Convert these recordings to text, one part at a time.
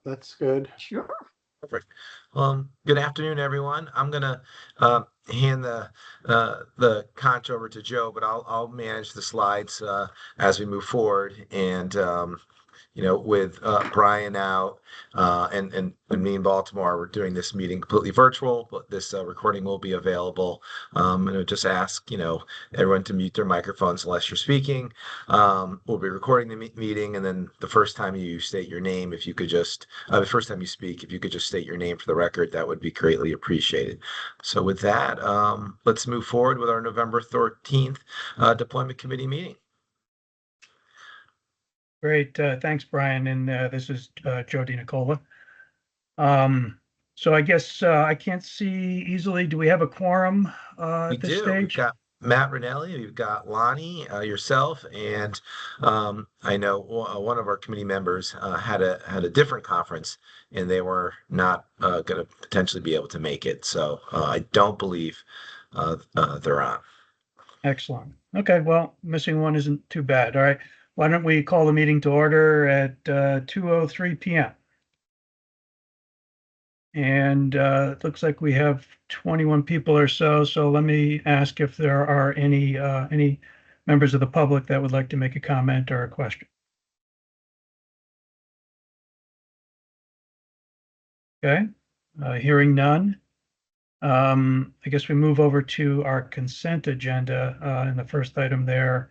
that's good. Sure. Perfect. Good afternoon, everyone. I'm gonna hand the conch over to Joe, but I'll manage the slides as we move forward. And with Brian out and me in Baltimore, we're doing this meeting completely virtual, but this recording will be available. And I'll just ask everyone to mute their microphones unless you're speaking. We'll be recording the meeting, and then the first time you state your name, if you could just the first time you speak, if you could just state your name for the record, that would be greatly appreciated. So with that, let's move forward with our November 13th Deployment Committee meeting. Great. Thanks, Brian. And this is Joe DiNicola. So I guess I can't see easily. Do we have a quorum at this stage? We've got Matt Ranelli, we've got Lonnie, yourself, and I know one of our committee members had a different conference, and they were not going to potentially be able to make it. So I don't believe they're on. Excellent. Okay. Well, missing one isn't too bad. All right. Why don't we call the meeting to order at 2:03 p.m. And it looks like we have 21 people or so. So let me ask if there are any members of the public that would like to make a comment or a question. Okay, hearing none. I guess we move over to our consent agenda, and the first item there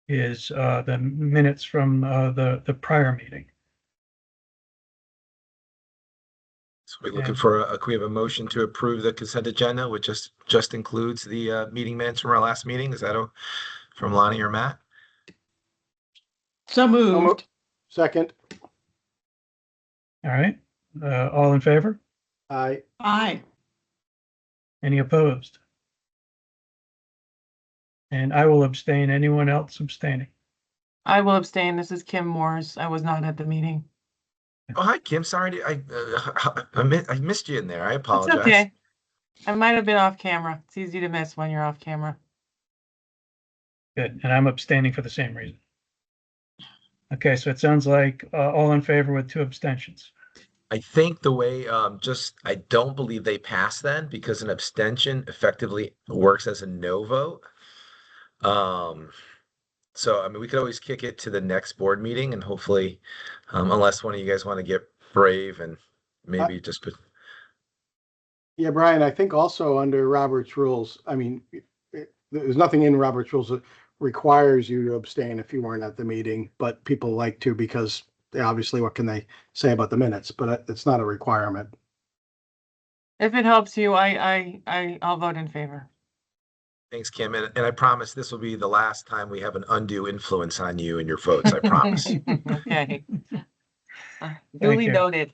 is the minutes from the prior meeting. So we're looking for we have a motion to approve the consent agenda, which just includes the meeting minutes from our last meeting. Is that from Lonnie or Matt? So moved. Second. All right. All in favor? Aye. Aye. Any opposed? And I will abstain. Anyone else abstaining? I will abstain. This is Kim Morris. I was not at the meeting. Oh, hi, Kim. Sorry, I missed you in there. I It's apologize. okay. I might have been off camera. It's easy to miss when you're off camera. Good. And I'm abstaining for the same reason. Okay, so it sounds like all in favor with 2 abstentions. I think the way I don't believe they pass then, because an abstention effectively works as a no vote. So I mean, we could always kick it to the next board meeting, and hopefully, unless one of you guys want to get brave and maybe just put. Yeah, Brian, I think also under Robert's rules, I mean, there's nothing in Robert's rules that requires you to abstain if you weren't at the meeting, but people like to because obviously what can they say about the minutes, but it's not a requirement. If it helps you, I'll vote in favor. Thanks, Kim. And I promise this will be the last time we have an undue influence on you and your votes. I promise. Okay. Duly you. noted.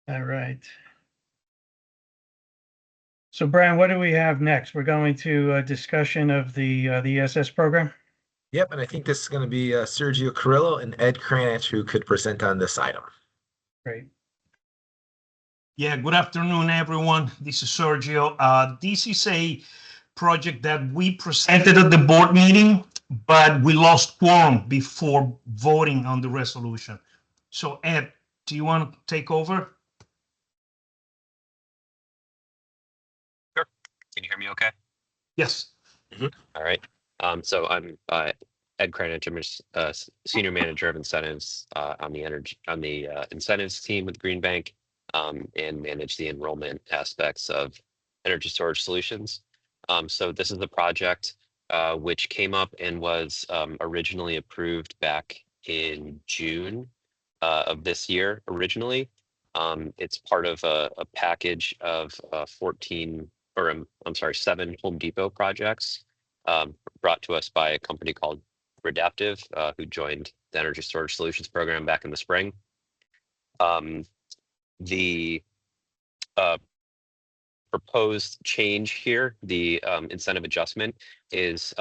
All right. So Brian, what do we have next? We're going to a discussion of the ESS program. Yep, and I think this is going to be Sergio Carrillo and Ed Kranich who could present on this item. Great. Yeah, good afternoon, everyone. This is Sergio. This is a project that we presented at the board meeting, but we lost quorum before voting on the resolution. So Ed, do you want to take over? Sure. Can you hear me okay? Yes. Mm-hmm. All right. So I'm Ed Kranich. I'm a senior manager of incentives on the incentives team with Green Bank. And manage the enrollment aspects of energy storage solutions. So this is a project which came up and was originally approved back in June of this year originally. It's part of a package of 7 Home Depot projects brought to us by a company called Redaptive, who joined the Energy Storage Solutions program back in the spring. The proposed change here, the incentive adjustment, is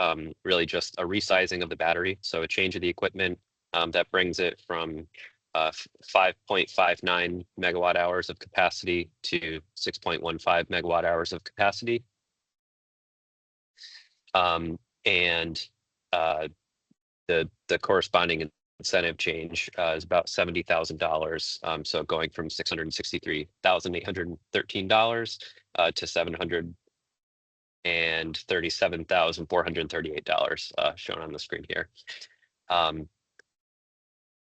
really just a resizing of the battery. So a change of the equipment that brings it from 5.59 megawatt hours of capacity to 6.15 megawatt hours of capacity. And the corresponding incentive change is about $70,000. So going from $663,813 to $737,438 shown on the screen here.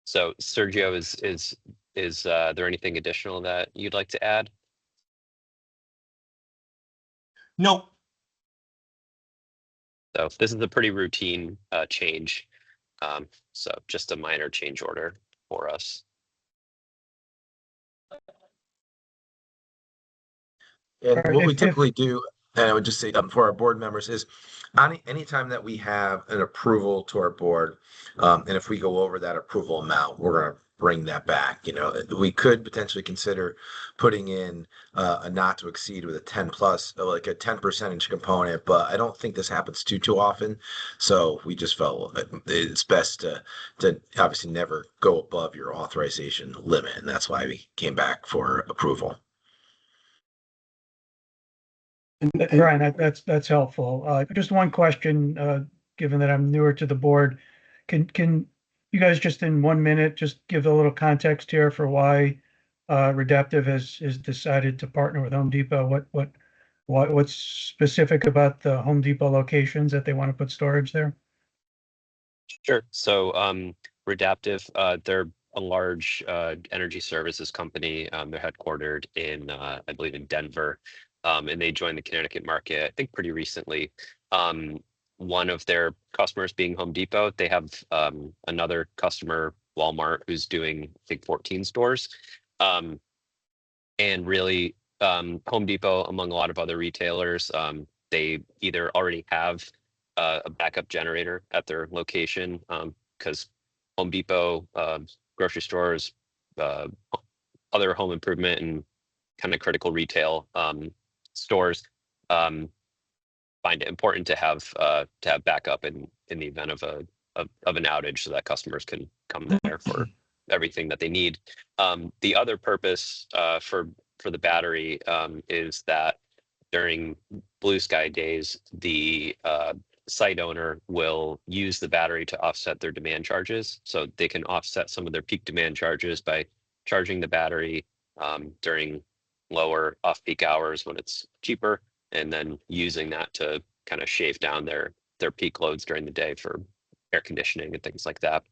So Sergio, is there anything additional that you'd like to add? No. So this is a pretty routine change. So just a minor change order for us. And All right, what we if- typically do, and I would just say for our board members is anytime that we have an approval to our board, and if we go over that approval amount, we're going to bring that back. You know, we could potentially consider putting in a not to exceed with a 10 plus, like a 10% component, but I don't think this happens too often. So we just felt it's best to obviously never go above your authorization limit, and that's why we came back for approval. Brian, that's helpful. Just one question, given that I'm newer to the board. Can you guys just in 1 minute, just give a little context here for why Redaptive has decided to partner with Home Depot? What's specific about the Home Depot locations that they want to put storage there? Sure. So Redaptive, they're a large energy services company. They're headquartered in, I believe, in Denver, and they joined the Connecticut market, I think, pretty recently. One of their customers being Home Depot. They have another customer, Walmart, who's doing, I think, 14 stores. And really, Home Depot, among a lot of other retailers, they either already have a backup generator at their location, because Home Depot, grocery stores, other home improvement and kind of critical retail stores find it important to have backup in the event of an outage, so that customers can come there for everything that they need. The other purpose for the battery is that during blue sky days, the site owner will use the battery to offset their demand charges. So they can offset some of their peak demand charges by charging the battery during lower off-peak hours when it's cheaper, and then using that to kind of shave down their peak loads during the day for air conditioning and things like that.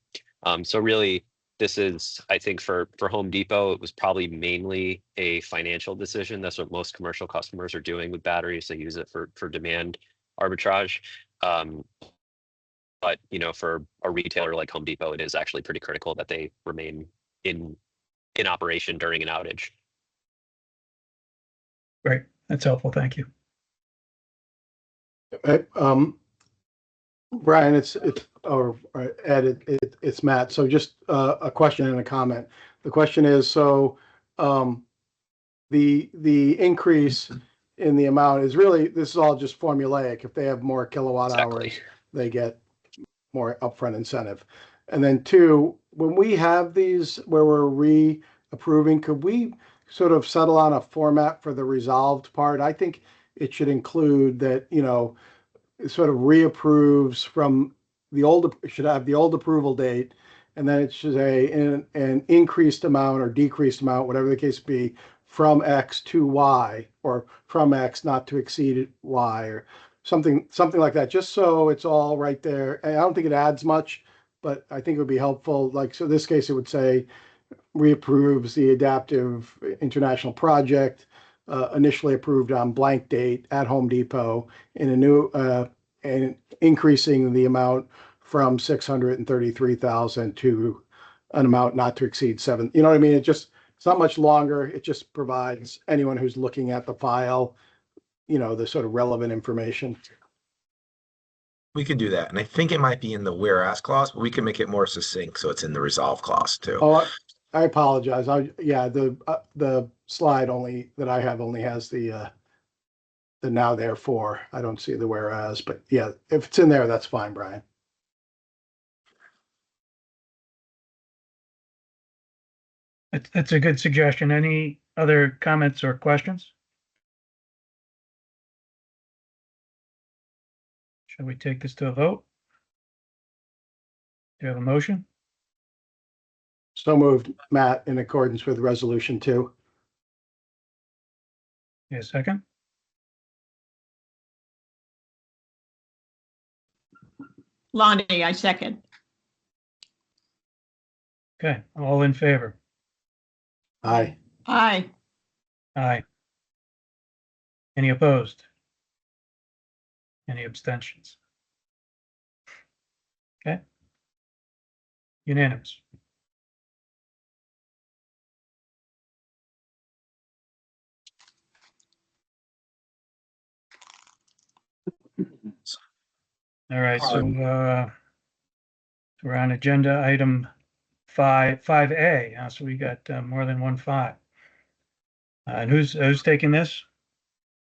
So really, this is, I think, for Home Depot, it was probably mainly a financial decision. That's what most commercial customers are doing with batteries. They use it for demand arbitrage. But you know, for a retailer like Home Depot, it is actually pretty critical that they remain in operation during an outage. Great, that's helpful. Thank you. Brian, Ed, it's Matt. So just a question and a comment. The question is, so the increase in the amount is really, this is all just formulaic. If they have more kilowatt Exactly. hours, they get more upfront incentive. And then two, when we have these where we're re-approving, could we sort of settle on a format for the resolved part? I think it should include that, you know, it sort of reapproves from the old, it should have the old approval date, and then it should say an increased amount or decreased amount, whatever the case be, from X to Y, or from X not to exceed Y, or something like that, just so it's all right there. And I don't think it adds much, but I think it would be helpful. Like, so in this case, it would say reapproves the adaptive international project, initially approved on blank date at Home Depot in a new, and increasing the amount from 633,000 to an amount not to exceed 7. You know what I mean? It's not much longer. It just provides anyone who's looking at the file, you know, the sort of relevant information. We can do that. And I think it might be in the whereas clause, but we can make it more succinct so it's in the resolve clause too. Oh, I apologize. The slide that I have only has the now therefore. I don't see the whereas, but yeah, if it's in there, that's fine, Brian. It's a good suggestion. Any other comments or questions? Shall we take this to a vote? Do you have a motion? So moved, Matt, in accordance with resolution 2. Okay, second. Lonnie, I second. Okay, all in favor? Aye. Aye. Aye. Any opposed? Any abstentions? Okay. Unanimous. All right, so we're on agenda item 5A. So we got more than one 5. And who's taking this?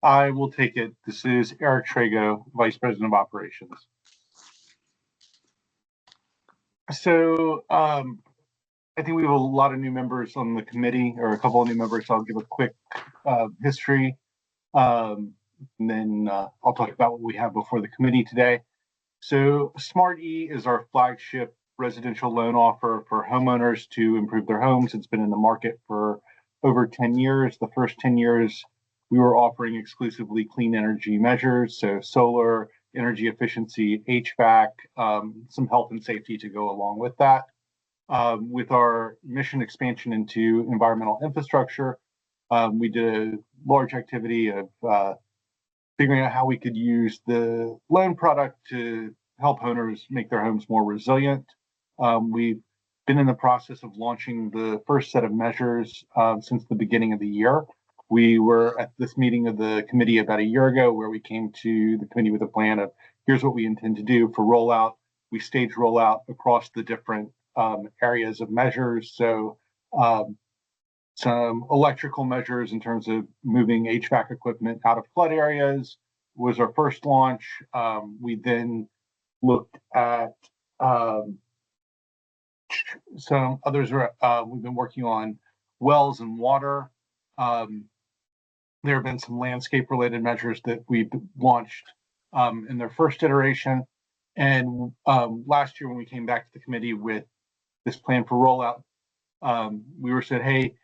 I will take it. This is Eric Trago, Vice President of Operations. So I think we have a lot of new members on the committee, or a couple of new members. So I'll give a quick history, and then I'll talk about what we have before the committee today. So Smart E is our flagship residential loan offer for homeowners to improve their homes. It's been in the market for over 10 years. The first 10 years, we were offering exclusively clean energy measures, so solar, energy efficiency, HVAC, some health and safety to go along with that. With our mission expansion into environmental infrastructure, we did a large activity of figuring out how we could use the loan product to help owners make their homes more resilient. We've been in the process of launching the first set of measures since the beginning of the year. We were at this meeting of the committee about a year ago where we came to the committee with a plan of here's what we intend to do for rollout. We stage rollout across the different areas of measures. So some electrical measures in terms of moving HVAC equipment out of flood areas was our first launch. We then looked at some others. We've been working on wells and water. There have been some landscape related measures that we've launched in their first iteration. And last year when we came back to the committee with this plan for rollout, we were said, hey,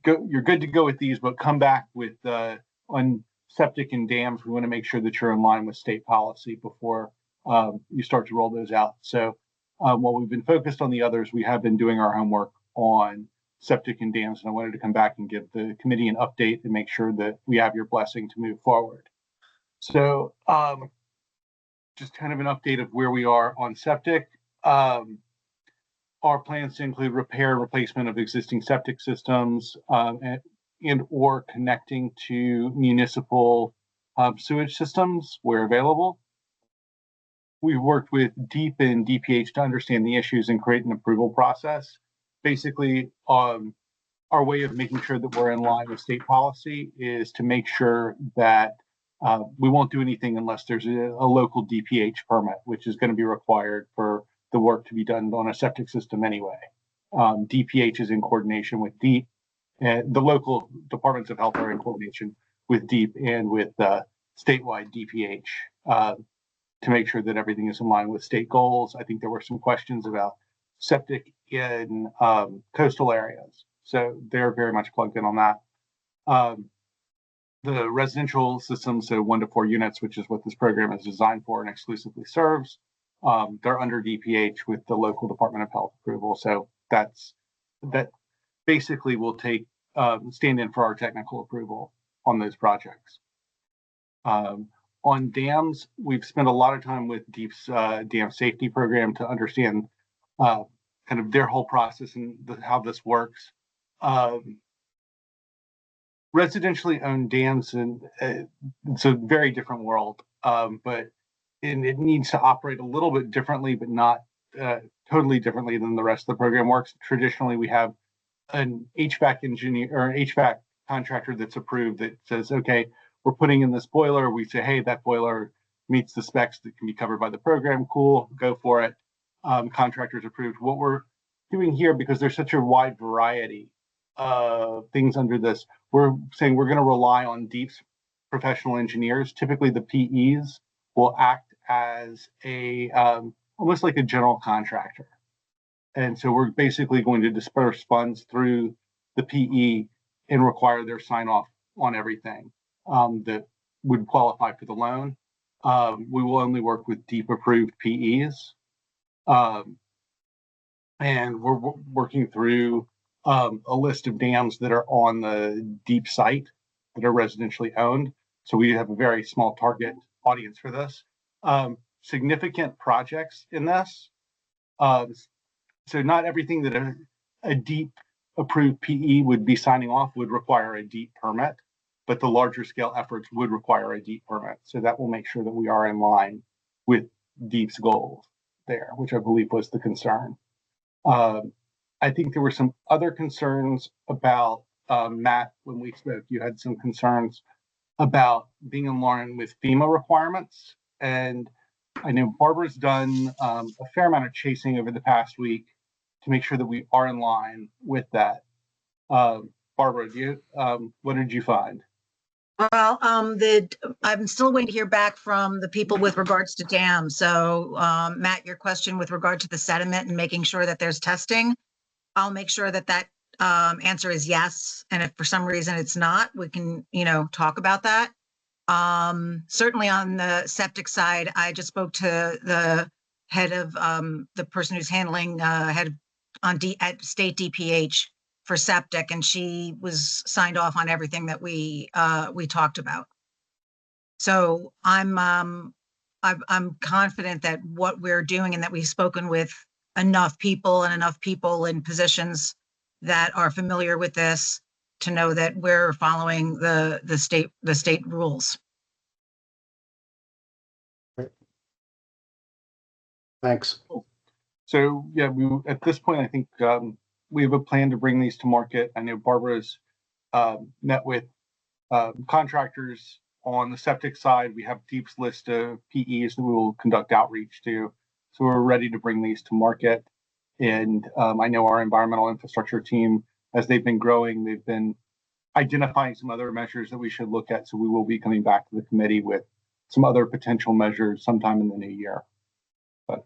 you're good to go with these, but come back with on septic and dams. We want to make sure that you're in line with state policy before you start to roll those out. So while we've been focused on the others, we have been doing our homework on septic and dams, and I wanted to come back and give the committee an update and make sure that we have your blessing to move forward. So just kind of an update of where we are on septic. Our plans to include repair and replacement of existing septic systems and or connecting to municipal sewage systems where available. We've worked with DEEP and DPH to understand the issues and create an approval process. Basically, our way of making sure that we're in line with state policy is to make sure that we won't do anything unless there's a local DPH permit, which is going to be required for the work to be done on a septic system anyway. DPH is in coordination with DEEP, and the local departments of health are in coordination with DEEP and with statewide DPH to make sure that everything is in line with state goals. I think there were some questions about septic in coastal areas, so they're very much plugged in on that. The residential systems, so 1 to 4 units, which is what this program is designed for and exclusively serves, they're under DPH with the local Department of Health approval. So that basically will take stand in for our technical approval on those projects. On dams, we've spent a lot of time with DEEP's dam safety program to understand kind of their whole process and how this works. Residentially owned dams, and it's a very different world, but it needs to operate a little bit differently, but not totally differently than the rest of the program works. Traditionally, we have an HVAC engineer or an HVAC contractor that's approved that says, okay, we're putting in this boiler. We say, hey, that boiler meets the specs that can be covered by the program. Cool, go for it. Contractors approved. What we're doing here, because there's such a wide variety of things under this, we're saying we're going to rely on DEEP's professional engineers. Typically, the PEs will act as a almost like a general contractor. And so we're basically going to disperse funds through the PE and require their sign off on everything that would qualify for the loan. We will only work with DEEP approved PEs. And we're working through a list of dams that are on the DEEP site that are residentially owned. So we have a very small target audience for this. Significant projects in this. So not everything that a DEEP approved PE would be signing off would require a DEEP permit, but the larger scale efforts would require a DEEP permit. So that will make sure that we are in line with DEEP's goals there, which I believe was the concern. I think there were some other concerns about Matt, when we spoke, you had some concerns about being in line with FEMA requirements. And I know Barbara's done a fair amount of chasing over the past week to make sure that we are in line with that. Barbara, what did you find? Well, I'm still waiting to hear back from the people with regards to dams. So, Matt, your question with regard to the sediment and making sure that there's testing, I'll make sure that that answer is yes. And if for some reason it's not, we can, talk about that. Certainly on the septic side, I just spoke to the head of the person who's handling head at state DPH for septic, and she was signed off on everything that we talked about. So I'm confident that what we're doing and that we've spoken with enough people in positions that are familiar with this to know that we're following the state rules. Thanks. So yeah, at this point, I think we have a plan to bring these to market. I know Barbara's met with contractors on the septic side. We have DEEP's list of PEs that we will conduct outreach to. So we're ready to bring these to market. And I know our environmental infrastructure team, as they've been growing, they've been identifying some other measures that we should look at. So we will be coming back to the committee with some other potential measures sometime in the new year. But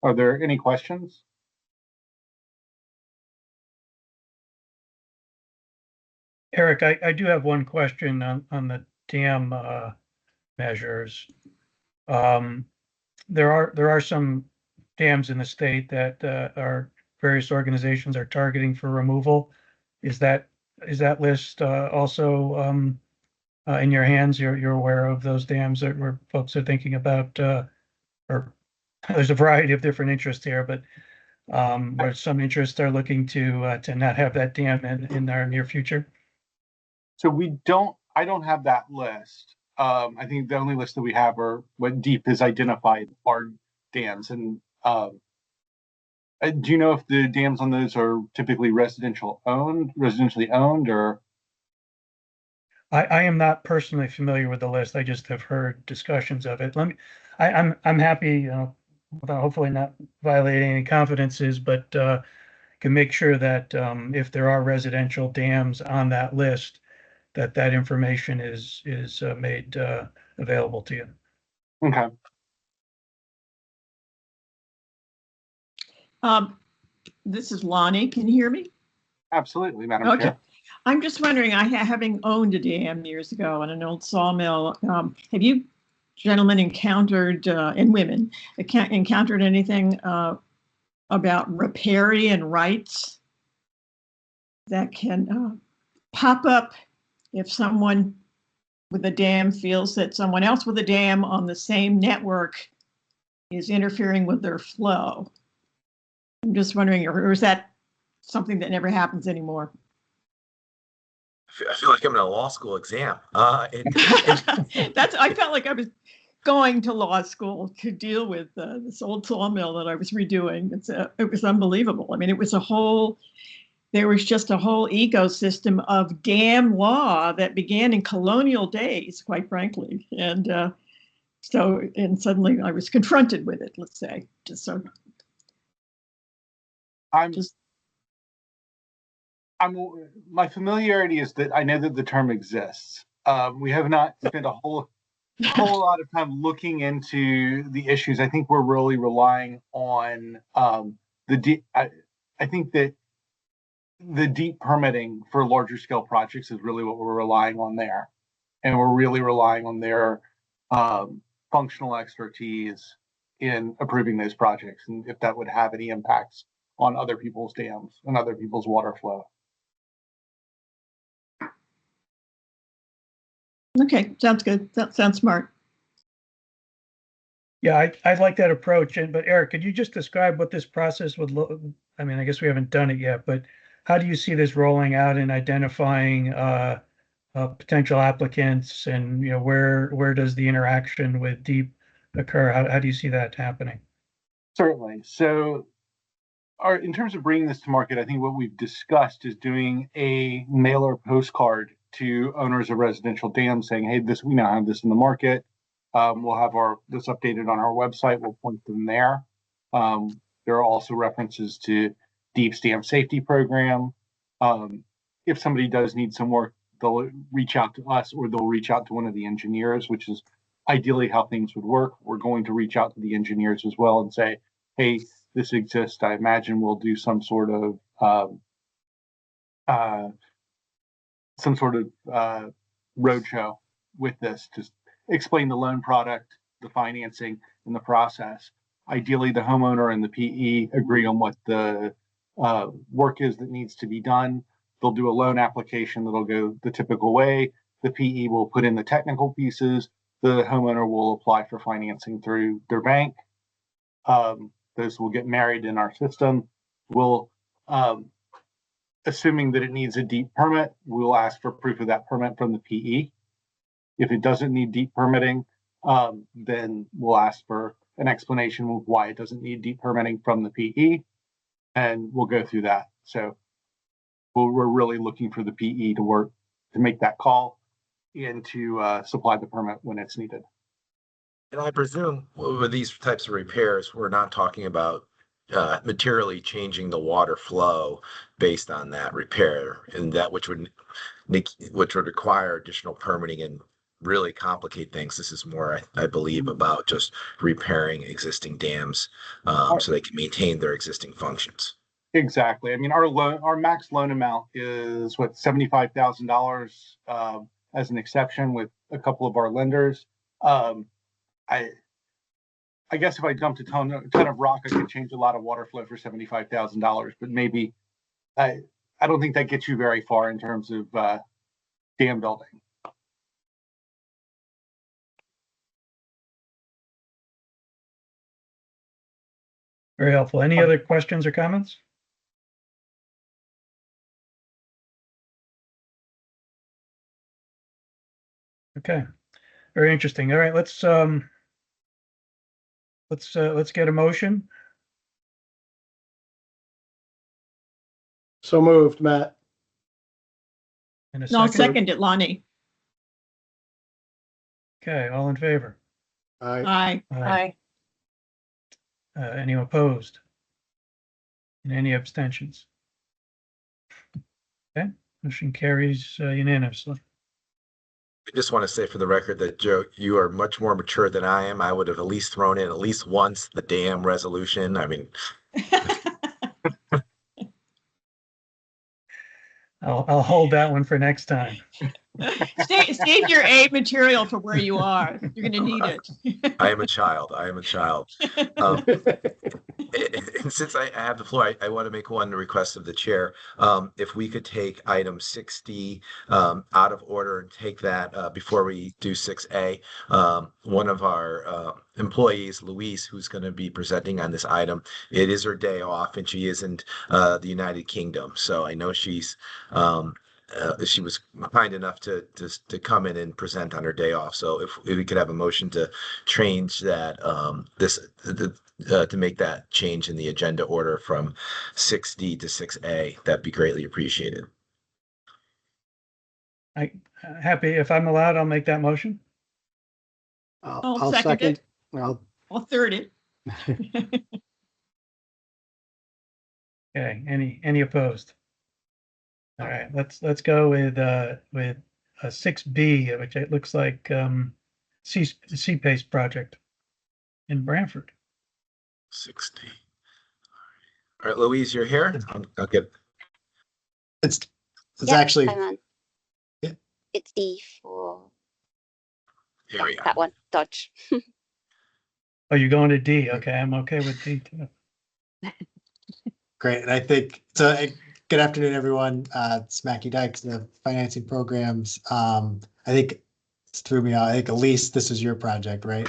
are there any questions? Eric, I do have one question on the dam measures. There are some dams in the state that our various organizations are targeting for removal. Is that list also in your hands? You're aware of those dams that where folks are thinking about, or there's a variety of different interests here, but where some interests are looking to not have that dam in our near future? So I don't have that list. I think the only list that we have are what DEEP has identified are dams. And do you know if the dams on those are typically residentially owned, or? I am not personally familiar with the list. I just have heard discussions of it. I'm happy, without hopefully not violating any confidences, but can make sure that if there are residential dams on that list, that information is made available to you. Okay. This is Lonnie. Can you hear me? Absolutely, Madam Okay. Chair. I'm just wondering, having owned a dam years ago on an old sawmill, have you gentlemen encountered, and women, encountered anything about riparian rights that can pop up if someone with a dam feels that someone else with a dam on the same network is interfering with their flow? I'm just wondering, or is that something that never happens anymore? I feel like I'm in a law school exam. I felt like I was going to law school to deal with this old sawmill that I was redoing. It was unbelievable. I mean, there was just a whole ecosystem of dam law that began in colonial days, quite frankly. And suddenly I was confronted with it, let's say, my familiarity is that I know that the term exists. We have not spent a whole lot of time looking into the issues. I think we're really relying on I think that the deep permitting for larger scale projects is really what we're relying on there. And we're really relying on their functional expertise in approving those projects and if that would have any impacts on other people's dams and other people's water flow. Okay, sounds good. That sounds smart. Yeah, I like that approach. But Eric, could you just describe what this process would look? I mean, I guess we haven't done it yet, but how do you see this rolling out and identifying potential applicants, and where does the interaction with DEEP occur? How do you see that happening? Certainly. So in terms of bringing this to market, I think what we've discussed is doing a mailer postcard to owners of residential dams saying, hey, we now have this in the market. We'll have this updated on our website. We'll point them there. There are also references to DEEP's dam safety program. If somebody does need some work, they'll reach out to us or they'll reach out to one of the engineers, which is ideally how things would work. We're going to reach out to the engineers as well and say, hey, this exists. I imagine we'll do some sort of roadshow with this to explain the loan product, the financing, and the process. Ideally, the homeowner and the PE agree on what the work is that needs to be done. They'll do a loan application that'll go the typical way. The PE will put in the technical pieces. The homeowner will apply for financing through their bank. Those will get married in our system. We'll, assuming that it needs a DEEP permit, we'll ask for proof of that permit from the PE. If it doesn't need DEEP permitting, then we'll ask for an explanation of why it doesn't need DEEP permitting from the PE, and we'll go through that. So we're really looking for the PE to make that call and to supply the permit when it's needed. And I presume with these types of repairs, we're not talking about materially changing the water flow based on that repair, and that which would require additional permitting and really complicate things. This is more, I believe, about just repairing existing dams so they can maintain their existing functions. Exactly. I mean, our max loan amount is what, $75,000 as an exception with a couple of our lenders. I guess if I dumped a ton of rock, I could change a lot of water flow for $75,000. But maybe I don't think that gets you very far in terms of dam building. Very helpful. Any other questions or comments? Okay, very interesting. All right, let's get a motion. So moved, Matt. And a No, I'll second. second it, Lonnie. Okay, all in favor? Aye. Aye. Aye. Any opposed? And any abstentions? Okay, motion carries unanimously. I just want to say for the record that, Joe, you are much more mature than I am. I would have at least thrown in at least once the dam resolution. I mean, I'll hold that one for next time. Save your A material for where you are. You're going to need it. I am a child. I am a child. And since I have the floor, I want to make one request of the chair. If we could take item 6D out of order and take that before we do 6A. One of our employees, Louise, who's going to be presenting on this item, it is her day off and she is in the United Kingdom. So I know she was kind enough to come in and present on her day off. So if we could have a motion to change that, to make that change in the agenda order from 6D to 6A, that'd be greatly appreciated. Happy, if I'm allowed, I'll make that motion. I'll second. I'll third it. Okay, any opposed? All right, let's go with 6B, which it looks like C-Pace project in Branford. 6D. All right, Louise, you're here. I'll get. It's Yeah, actually I'm on. Yeah. It's D for Here we go. that one. Dodge. Oh, you're going to D. Okay, I'm okay with D too. great. And I think so. Good afternoon, everyone. It's Mackie Dykes, the financing programs. I think it threw me out. I think Elise, this is your project, right?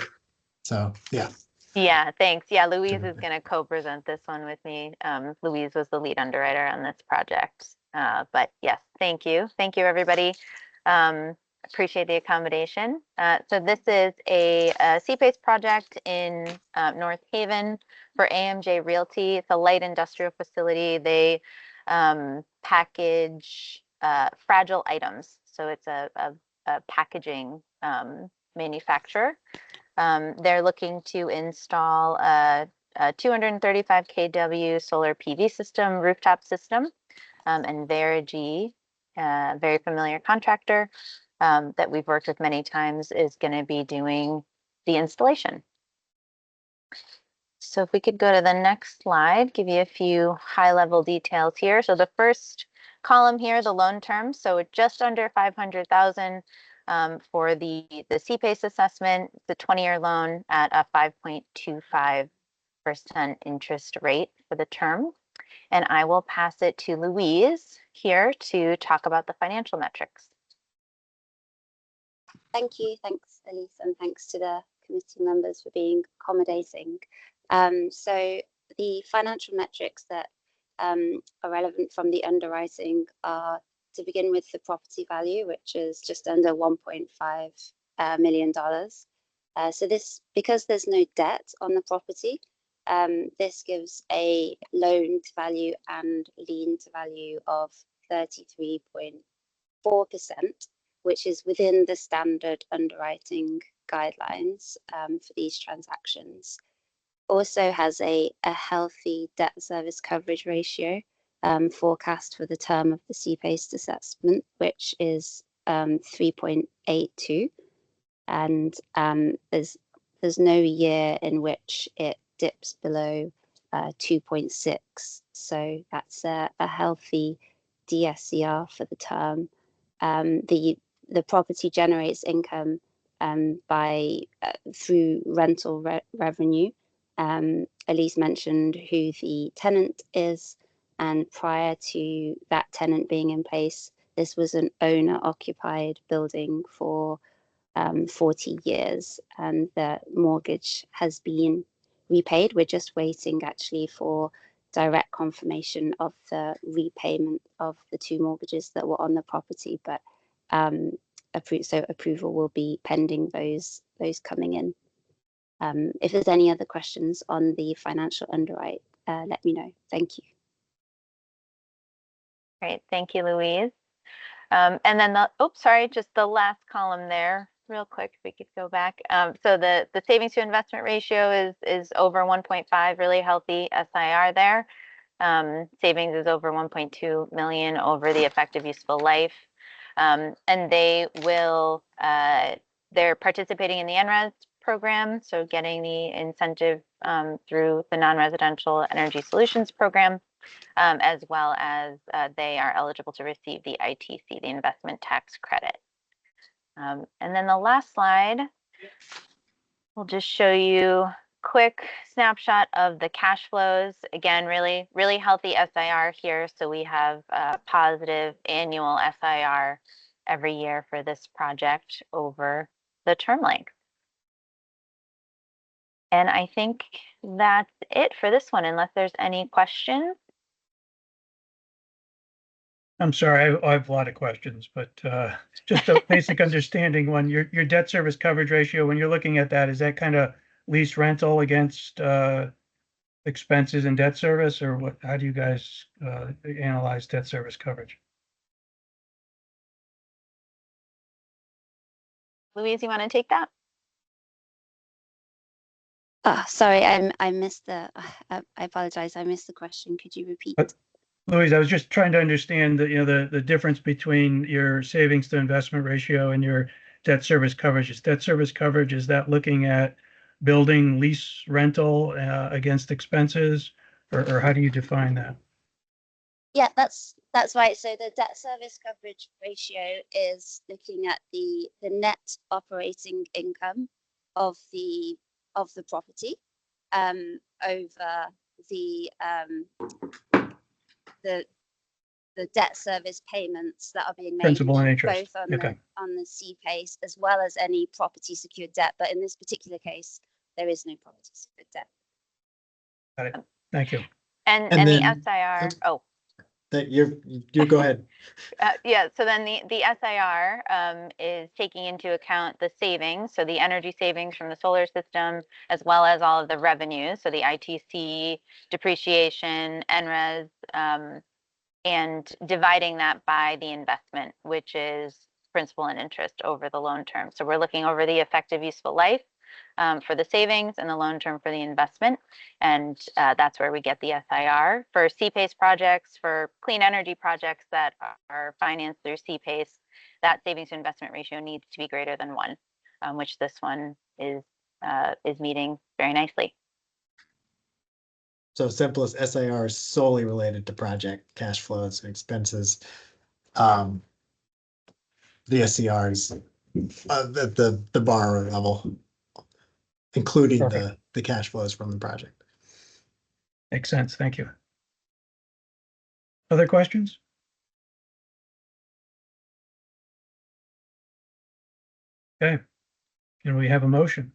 So yeah. Yeah, thanks. Yeah, Louise is going to co-present this one with me. Louise was the lead underwriter on this project. But yes, thank you. Thank you, everybody. Appreciate the accommodation. So this is a CPACE project in North Haven for AMJ Realty. It's a light industrial facility. They package fragile items. So it's a packaging manufacturer. They're looking to install a 235 kW solar PV system, rooftop system, and Verigy, very familiar contractor that we've worked with many times, is going to be doing the installation. So if we could go to the next slide, give you a few high-level details here. So the first column here, the loan term, so just under 500,000 for the CPACE assessment, the 20-year loan at a 5.25% interest rate for the term. And I will pass it to Louise here to talk about the financial metrics. Thank you. Thanks, Elise, and thanks to the committee members for being accommodating. So the financial metrics that are relevant from the underwriting are, to begin with, the property value, which is just under $1.5 million. So this, because there's no debt on the property, this gives a loan to value and lien to value of 33.4%, which is within the standard underwriting guidelines for these transactions. Also has a healthy debt service coverage ratio forecast for the term of the CPACE assessment, which is 3.82, and there's no year in which it dips below 2.6. So that's a healthy DSCR for the term. The property generates income through rental revenue. Elise mentioned who the tenant is, and prior to that tenant being in place, this was an owner-occupied building for 40 years, and the mortgage has been repaid. We're just waiting actually for direct confirmation of the repayment of the two mortgages that were on the property, but approval will be pending those coming in. If there's any other questions on the financial underwrite, let me know. Thank you. Great, thank you, Louise. And then just the last column there, real quick, if we could go back. So the savings to investment ratio is over 1.5, really healthy SIR there. Savings is over 1.2 million over the effective useful life. And they're participating in the NRES program, so getting the incentive through the non-residential energy solutions program, as well as they are eligible to receive the ITC, the investment tax credit. And then the last slide will just show you quick snapshot of the cash flows. Again, really, really healthy SIR here. So we have positive annual SIR every year for this project over the term length. And I think that's it for this one, unless there's any questions. I'm sorry, I have a lot of questions, but just a basic understanding. When your debt service coverage ratio, when you're looking at that, is that kind of lease rental against expenses and debt service, or what? How do you guys analyze debt service coverage? Louise, you want to take that? Sorry, I missed the. I apologize. I missed the question. Could you repeat? Louise, I was just trying to understand the difference between your savings to investment ratio and your debt service coverage. Is debt service coverage, is that looking at building lease rental against expenses, or how do you define that? Yeah, that's right. So the debt service coverage ratio is looking at the net operating income of the property over the debt service payments that are being made Principal and interest. both on Okay. the CPACE as well as any property secured debt. But in this particular case, there is no property secured debt. Got it. Thank you. And And the then- SIR, oh, That you go ahead. yeah, so then the SIR is taking into account the savings, so the energy savings from the solar system, as well as all of the revenues, so the ITC, depreciation, NRES, and dividing that by the investment, which is principal and interest over the loan term. So we're looking over the effective useful life for the savings and the loan term for the investment. And that's where we get the SIR. For CPACE projects, for clean energy projects that are financed through CPACE, that savings to investment ratio needs to be greater than 1, which this one is meeting very nicely. So simplest SIR is solely related to project cash flows and expenses. The SCRs at the borrower level, including Perfect. the cash flows from the project. Makes sense. Thank you. Other questions? Okay. Can we have a motion?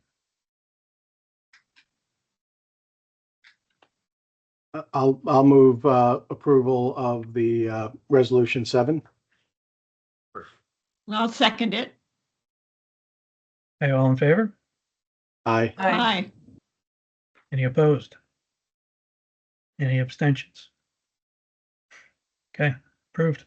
I'll move approval of the resolution 7. I'll second it. Hey, all in favor? Aye. Aye. Any opposed? Any abstentions? Okay, approved.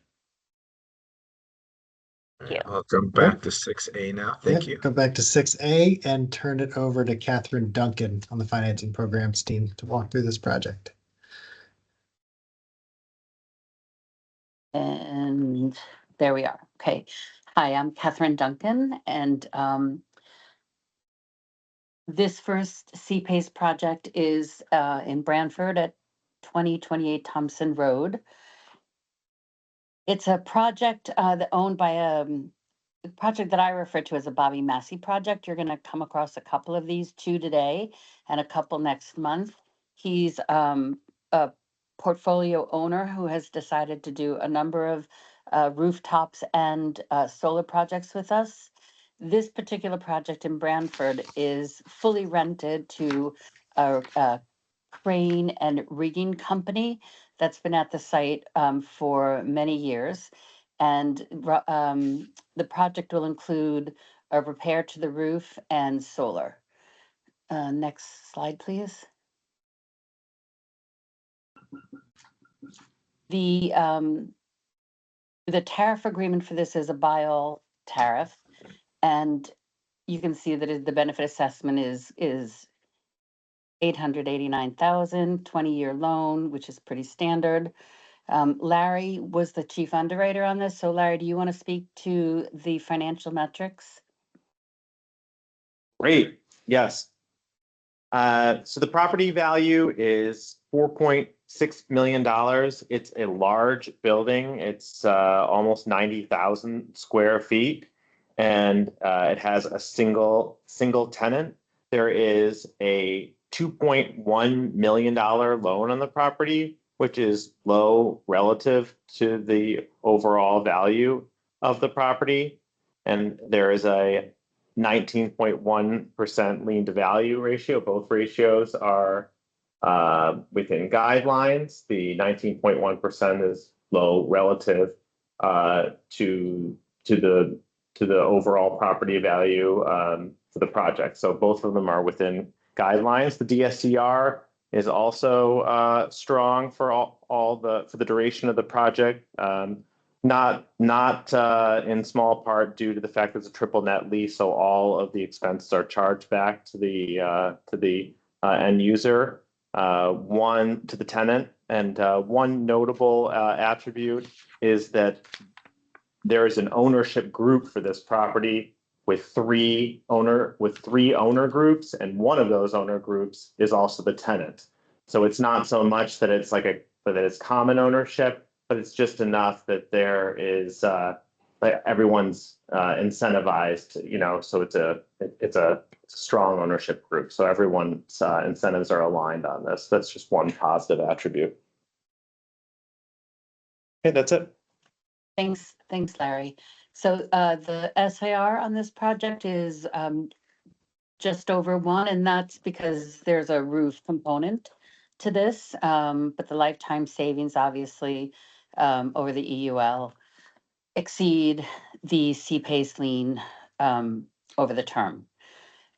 you. I'll come back to 6A now. Thank you. Go back to 6A and turn it over to Catherine Duncan on the financing programs team to walk through this project. And there we are. Okay. Hi, I'm Catherine Duncan, and this first CPACE project is in Branford at 2028 Thompson Road. It's a project owned by a project that I refer to as a Bobby Massey project. You're going to come across a couple of these, 2 today and a couple next month. He's a portfolio owner who has decided to do a number of rooftops and solar projects with us. This particular project in Branford is fully rented to a crane and rigging company that's been at the site for many years. And the project will include a repair to the roof and solar. Next slide, please. The tariff agreement for this is a buy-all tariff, and you can see that the benefit assessment is $889,000, 20-year loan, which is pretty standard. Larry was the chief underwriter on this. So Larry, do you want to speak to the financial metrics? Great, yes. So the property value is $4.6 million. It's a large building. It's almost 90,000 square feet, and it has a single tenant. There is a $2.1 million loan on the property, which is low relative to the overall value of the property. And there is a 19.1% lien to value ratio. Both ratios are within guidelines. The 19.1% is low relative to the overall property value for the project. So both of them are within guidelines. The DSCR is also strong for for the duration of the project. Not in small part due to the fact that it's a triple net lease, so all of the expenses are charged back to the end user, one to the tenant, and one notable attribute is that there is an ownership group for this property with three owner groups, and one of those owner groups is also the tenant. So it's not so much that it's like that it's common ownership, but it's just enough that there is like everyone's incentivized, so it's a strong ownership group. So everyone's incentives are aligned on this. That's just one positive attribute. Okay, that's it. Thanks, Larry. So the SAR on this project is just over 1, and that's because there's a roof component to this. But the lifetime savings, obviously, over the EUL exceed the CPACE lien over the term.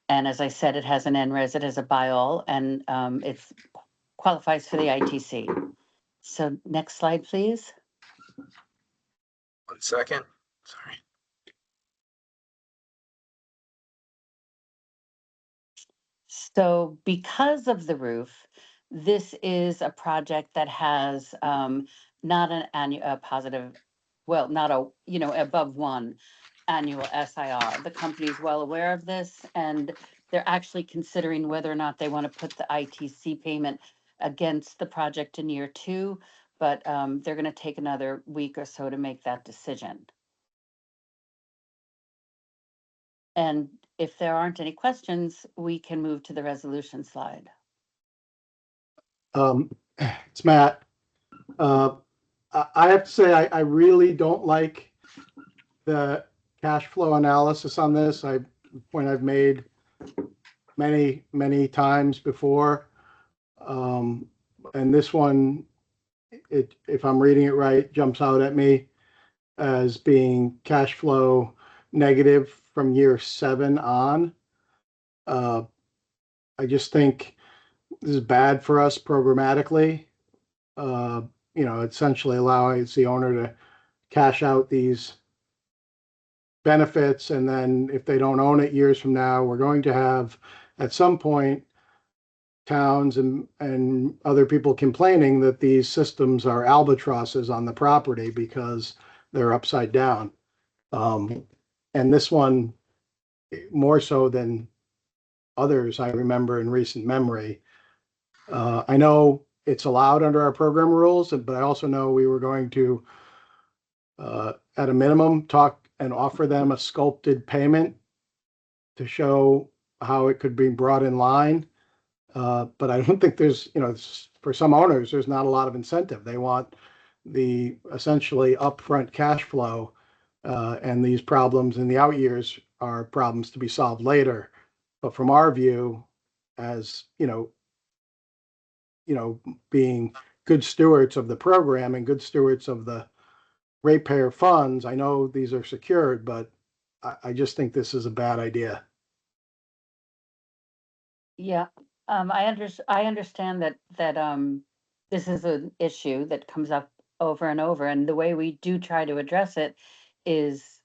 And as I said, it has an NRES, it has a buy-all, and it qualifies for the ITC. So next slide, please. 1 second. Sorry. So because of the roof, this is a project that has not an annual positive, well, not a, above 1 annual SIR. The company's well aware of this, and they're actually considering whether or not they want to put the ITC payment against the project in year 2, but they're going to take another week or so to make that decision. And if there aren't any questions, we can move to the resolution slide. It's Matt. I have to say, I really don't like the cash flow analysis on this. Point I've made many times before. And this one, if I'm reading it right, jumps out at me as being cash flow negative from year 7 on. I just think this is bad for us programmatically. Essentially allows the owner to cash out these benefits, and then if they don't own it years from now, we're going to have at some point towns and other people complaining that these systems are albatrosses on the property because they're upside down. And this one, more so than others I remember in recent memory. I know it's allowed under our program rules, but I also know we were going to, at a minimum, talk and offer them a sculpted payment to show how it could be brought in line. But I don't think there's, for some owners, there's not a lot of incentive. They want the essentially upfront cash flow, and these problems in the out years are problems to be solved later. But from our view, as being good stewards of the program and good stewards of the ratepayer funds, I know these are secured, but I just think this is a bad idea. Yeah, I understand that this is an issue that comes up over and over, and the way we do try to address it is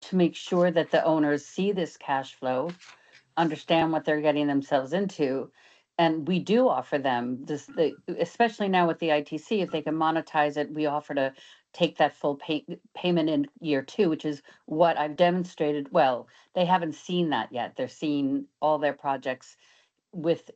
to make sure that the owners see this cash flow, understand what they're getting themselves into, and we do offer them this. Especially now with the ITC, if they can monetize it, we offer to take that full payment in year 2, which is what I've demonstrated. Well, they haven't seen that yet. They're seeing all their projects with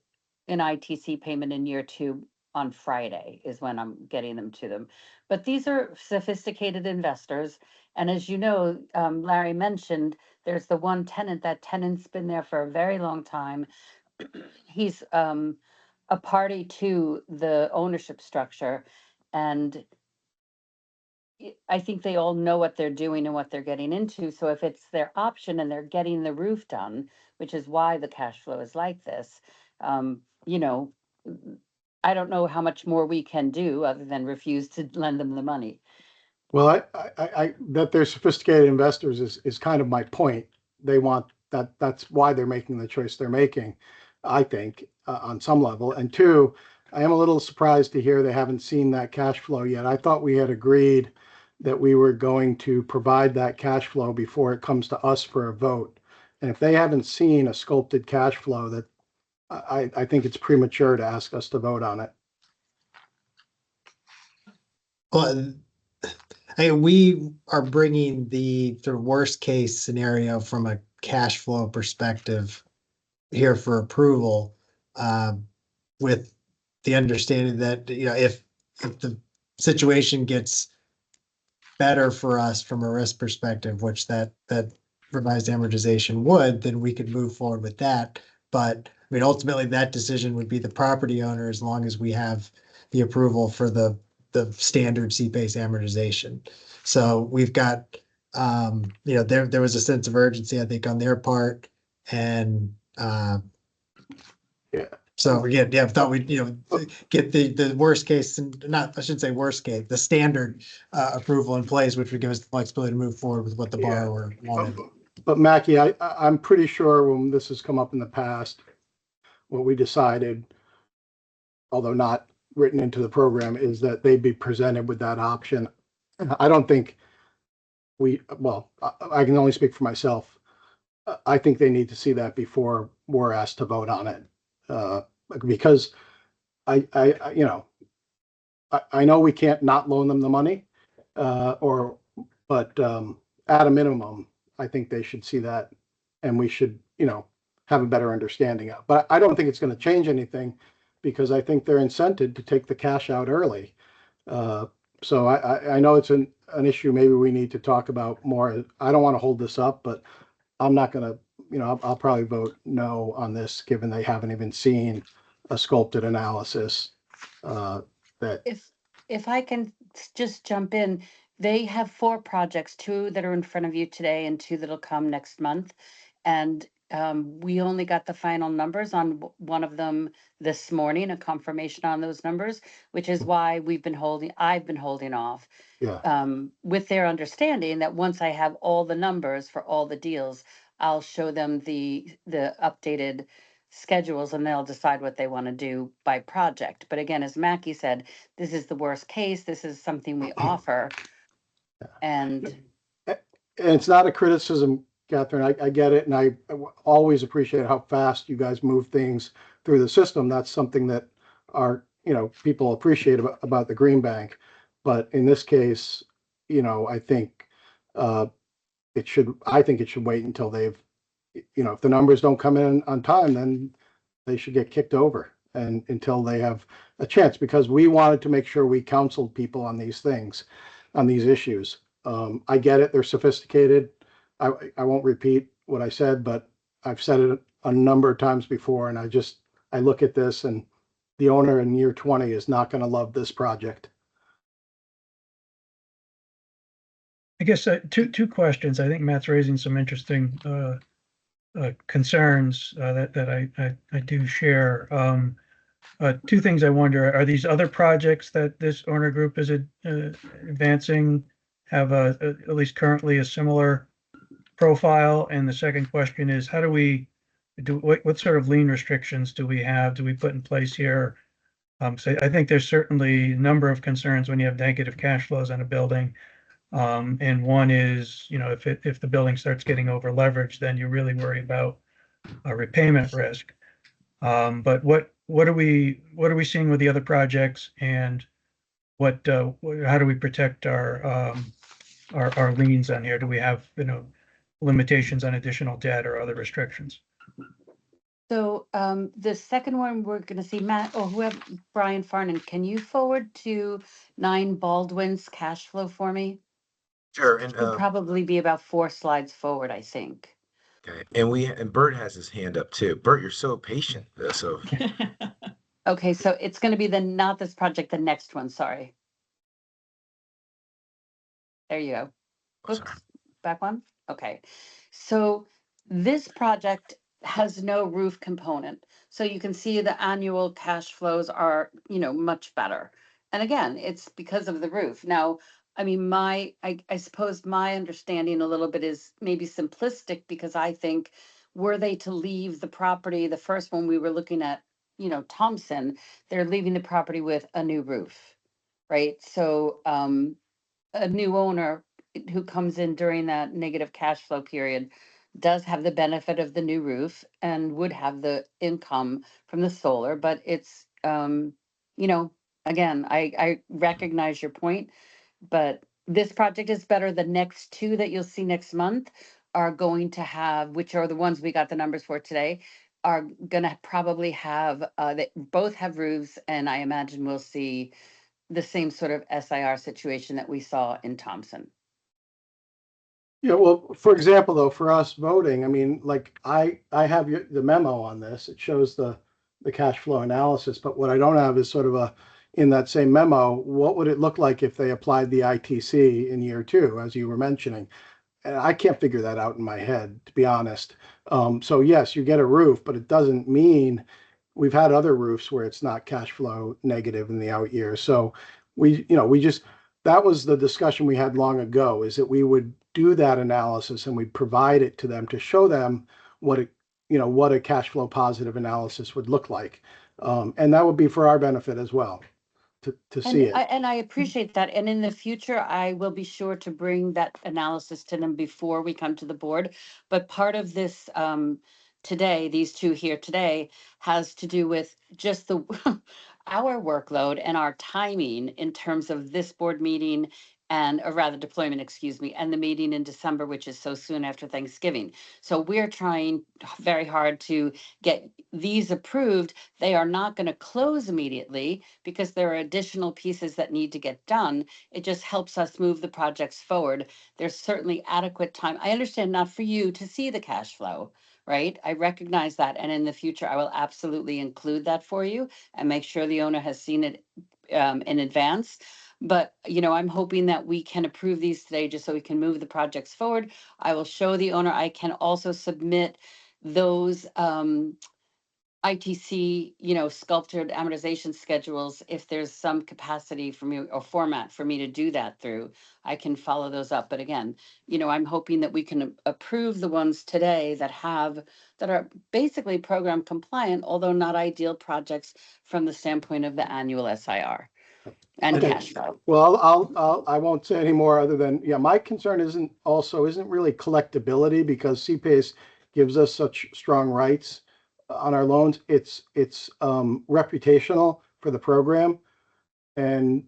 an ITC payment in year 2 on Friday is when I'm getting them to them. But these are sophisticated investors. And as you know, Larry mentioned, there's the one tenant. That tenant's been there for a very long time. He's a party to the ownership structure. And I think they all know what they're doing and what they're getting into. So if it's their option and they're getting the roof done, which is why the cash flow is like this, I don't know how much more we can do other than refuse to lend them the money. Well, I that they're sophisticated investors is kind of my point. They want that. That's why they're making the choice they're making, I think, on some level. And 2, I am a little surprised to hear they haven't seen that cash flow yet. I thought we had agreed that we were going to provide that cash flow before it comes to us for a vote. And if they haven't seen a sculpted cash flow, that I think it's premature to ask us to vote on it. Well, we are bringing the worst case scenario from a cash flow perspective here for approval, with the understanding that, if the situation gets better for us from a risk perspective, which that revised amortization would, then we could move forward with that. But I mean, ultimately, that decision would be the property owner as long as we have the approval for the standard CPACE amortization. So we've got, there was a sense of urgency, I think, on their part, and Yeah. so yeah, I thought we'd, get the worst case, and not, I shouldn't say worst case, the standard approval in place, which would give us the flexibility to move forward with what the Yeah. borrower wanted. But Mackie, I'm pretty sure when this has come up in the past, what we decided, although not written into the program, is that they'd be presented with that option. I don't think I can only speak for myself. I think they need to see that before we're asked to vote on it. Because I know we can't not loan them the money, but at a minimum, I think they should see that, and we should, have a better understanding of. But I don't think it's going to change anything, because I think they're incented to take the cash out early. So I know it's an issue maybe we need to talk about more. I don't want to hold this up, but I'm not going to, I'll probably vote no on this, given they haven't even seen a sculpted analysis. That If I can just jump in, they have 4 projects, 2 that are in front of you today and 2 that'll come next month. And we only got the final numbers on one of them this morning, a confirmation on those numbers, which is why I've been holding off. Yeah. With their understanding that once I have all the numbers for all the deals, I'll show them the updated schedules, and they'll decide what they want to do by project. But again, as Mackie said, this is the worst case. This is something we offer. And it's not a criticism, Catherine. I get it, and I always appreciate how fast you guys move things through the system. That's something that our people appreciate about the Green Bank. But in this case, I think it should wait until they've, if the numbers don't come in on time, then they should get kicked over, and until they have a chance, because we wanted to make sure we counseled people on these things, on these issues. I get it. They're sophisticated. I won't repeat what I said, but I've said it a number of times before, and I look at this, and the owner in year 20 is not going to love this project. I guess two questions. I think Matt's raising some interesting concerns that I do share. 2 things I wonder: are these other projects that this owner group is advancing have at least currently a similar profile? And the second question is, how do we what sort of lien restrictions do we have? Do we put in place here? So I think there's certainly a number of concerns when you have negative cash flows on a building. And one is, if the building starts getting over leveraged, then you really worry about a repayment risk. But what are we seeing with the other projects, and how do we protect our liens on here? Do we have limitations on additional debt or other restrictions? so the second one we're going to see, Matt, or whoever, Brian Farnan, can you forward to 9 Baldwin's cash flow for me? Sure. It would probably be about 4 slides forward, I think. Okay. And Bert has his hand up too. Bert, you're so patient. So Okay, so it's going to be not this project, the next one. Sorry. There you go. Oops, back one. Okay. So this project has no roof component. So you can see the annual cash flows are, much better. And again, it's because of the roof. Now, I mean, I suppose my understanding a little bit is maybe simplistic, because I think were they to leave the property, the first one we were looking at, Thompson, they're leaving the property with a new roof, right? So a new owner who comes in during that negative cash flow period does have the benefit of the new roof and would have the income from the solar, but it's, again, I recognize your point, but this project is better. The next 2 that you'll see next month are going to have, which are the ones we got the numbers for today, are gonna probably have, they both have roofs, and I imagine we'll see the same sort of SIR situation that we saw in Thompson. Yeah, well, for example, though, for us voting, I mean, like I have the memo on this. It shows the cash flow analysis, but what I don't have is sort of in that same memo, what would it look like if they applied the ITC in year two, as you were mentioning? And I can't figure that out in my head, to be honest. So yes, you get a roof, but it doesn't mean we've had other roofs where it's not cash flow negative in the out years. So we just, that was the discussion we had long ago, is that we would do that analysis and we'd provide it to them to show them what what a cash flow positive analysis would look like. And that would be for our benefit as well, to see it. And I appreciate that. And in the future, I will be sure to bring that analysis to them before we come to the board. But part of this today, these two here today, has to do with just the our workload and our timing in terms of this board meeting and, or rather deployment, excuse me, and the meeting in December, which is so soon after Thanksgiving. So we're trying very hard to get these approved. They are not going to close immediately because there are additional pieces that need to get done. It just helps us move the projects forward. There's certainly adequate time. I understand not for you to see the cash flow, right? I recognize that. And in the future, I will absolutely include that for you and make sure the owner has seen it in advance. But, I'm hoping that we can approve these today just so we can move the projects forward. I will show the owner. I can also submit those ITC, sculptured amortization schedules, if there's some capacity for me or format for me to do that through, I can follow those up. But again, I'm hoping that we can approve the ones today that are basically program compliant, although not ideal projects from the standpoint of the annual SIR and Okay. cash flow. Well, I won't say any more other than, yeah, my concern isn't really collectability, because CPACE gives us such strong rights on our loans. It's reputational for the program. And,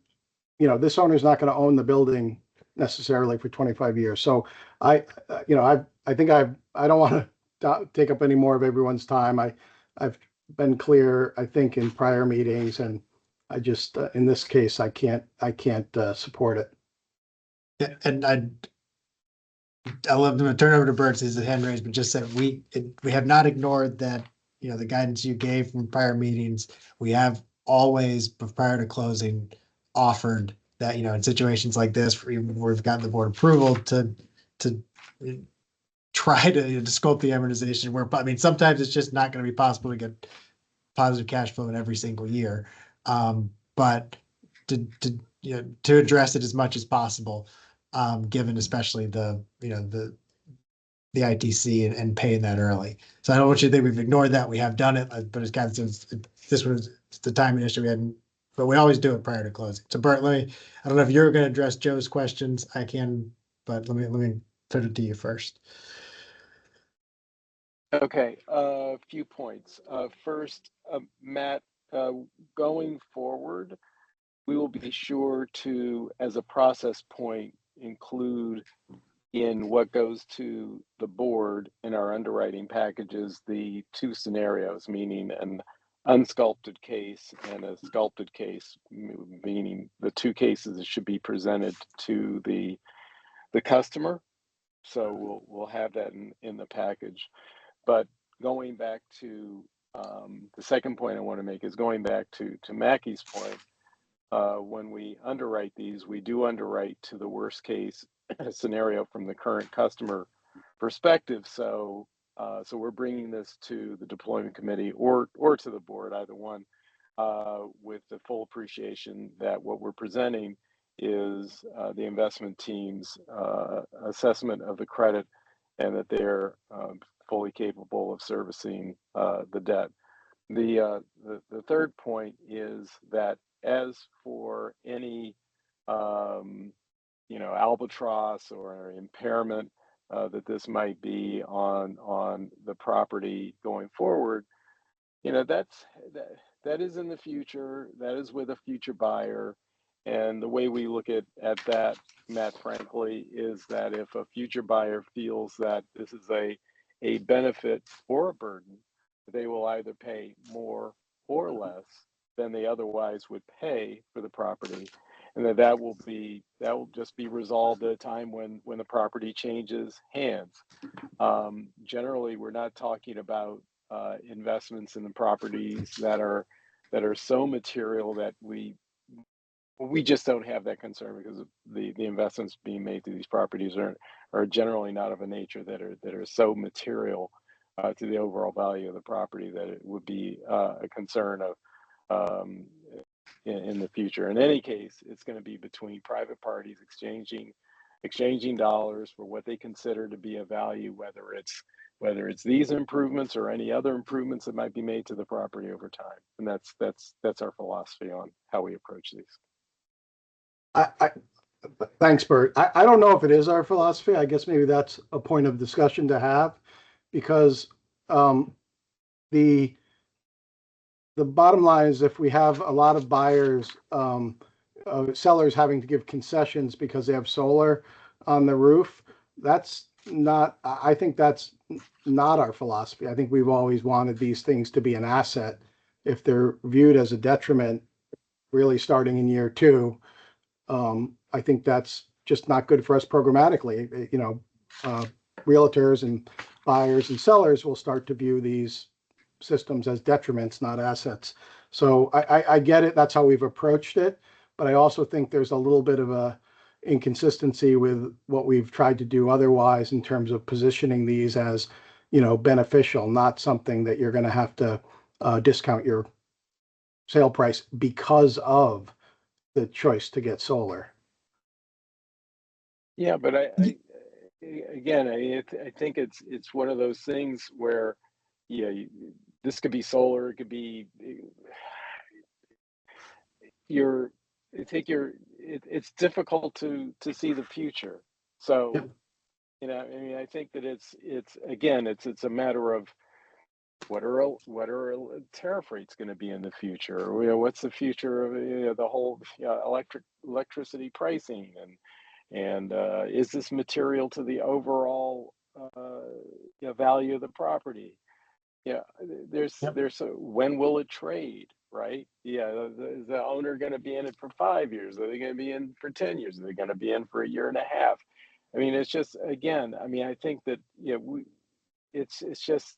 this owner's not going to own the building necessarily for 25 years. So I think I don't want to take up any more of everyone's time. I've been clear, I think, in prior meetings, and I just, in this case, I can't support it. Yeah, and I'll let them turn over to Bert, his hand raised, but just said we have not ignored that, the guidance you gave from prior meetings. We have always, prior to closing, offered that, in situations like this, where we've gotten the board approval to try to scope the amortization, where, I mean, sometimes it's just not going to be possible to get positive cash flow in every single year. But to address it as much as possible, given especially the ITC and paying that early. So I don't want you to think we've ignored that. We have done it, but as Kevin said, this was the timing issue we hadn't, but we always do it prior to closing. So Bert, I don't know if you're going to address Joe's questions. I can, but let me put it to you first. Okay, a few points. First, Matt, going forward, we will be sure to, as a process point, include in what goes to the board in our underwriting packages the two scenarios, meaning an unsculpted case and a sculpted case, meaning the two cases that should be presented to the customer. So we'll have that in the package. But going back to the second point I want to make is going back to Mackie's point. When we underwrite these, we do underwrite to the worst case scenario from the current customer perspective. So we're bringing this to the deployment committee or to the board, either one, with the full appreciation that what we're presenting is the investment team's assessment of the credit, and that they're fully capable of servicing the debt. The third point is that, as for any albatross or impairment that this might be on the property going forward, that is in the future. That is with a future buyer. And the way we look at that, Matt, frankly, is that if a future buyer feels that this is a benefit or a burden they will either pay more or less than they otherwise would pay for the property, and that will just be resolved at a time when the property changes hands. Generally, we're not talking about investments in the properties that are so material that we just don't have that concern, because the investments being made to these properties are generally not of a nature that are so material to the overall value of the property that it would be a concern of in the future. In any case, it's going to be between private parties exchanging dollars for what they consider to be a value, whether it's these improvements or any other improvements that might be made to the property over time. And that's our philosophy on how we approach these. Thanks, Bert. I don't know if it is our philosophy. I guess maybe that's a point of discussion to have, because the bottom line is, if we have a lot of buyers, sellers having to give concessions because they have solar on the roof, I think that's not our philosophy. I think we've always wanted these things to be an asset. If they're viewed as a detriment, really starting in year 2, I think that's just not good for us programmatically. Realtors and buyers and sellers will start to view these systems as detriments, not assets. So I get it. That's how we've approached it. But I also think there's a little bit of a inconsistency with what we've tried to do otherwise, in terms of positioning these as, beneficial, not something that you're going to have to discount your sale price because of the choice to get solar. Yeah, but I think it's one of those things where, this could be solar, it could be it's difficult to see the future. So, I think that it's a matter of what are tariff rates going to be in the future? What's the future of the whole electricity pricing, and is this material to the overall value of the property? When will it trade, right? Is the owner going to be in it for 5 years? Are they going to be in for 10 years? Are they going to be in for a year and a half? It's just, I think that it's just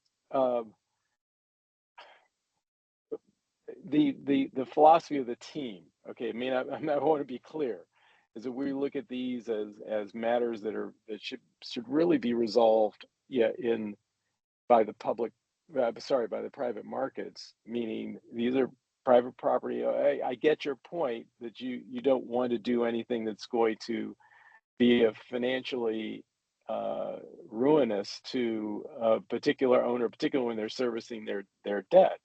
the philosophy of the team. Okay, I want to be clear, is that we look at these as matters that should really be resolved by the private markets, meaning these are private property. I get your point that you don't want to do anything that's going to be a financially ruinous to a particular owner, particularly when they're servicing their debt.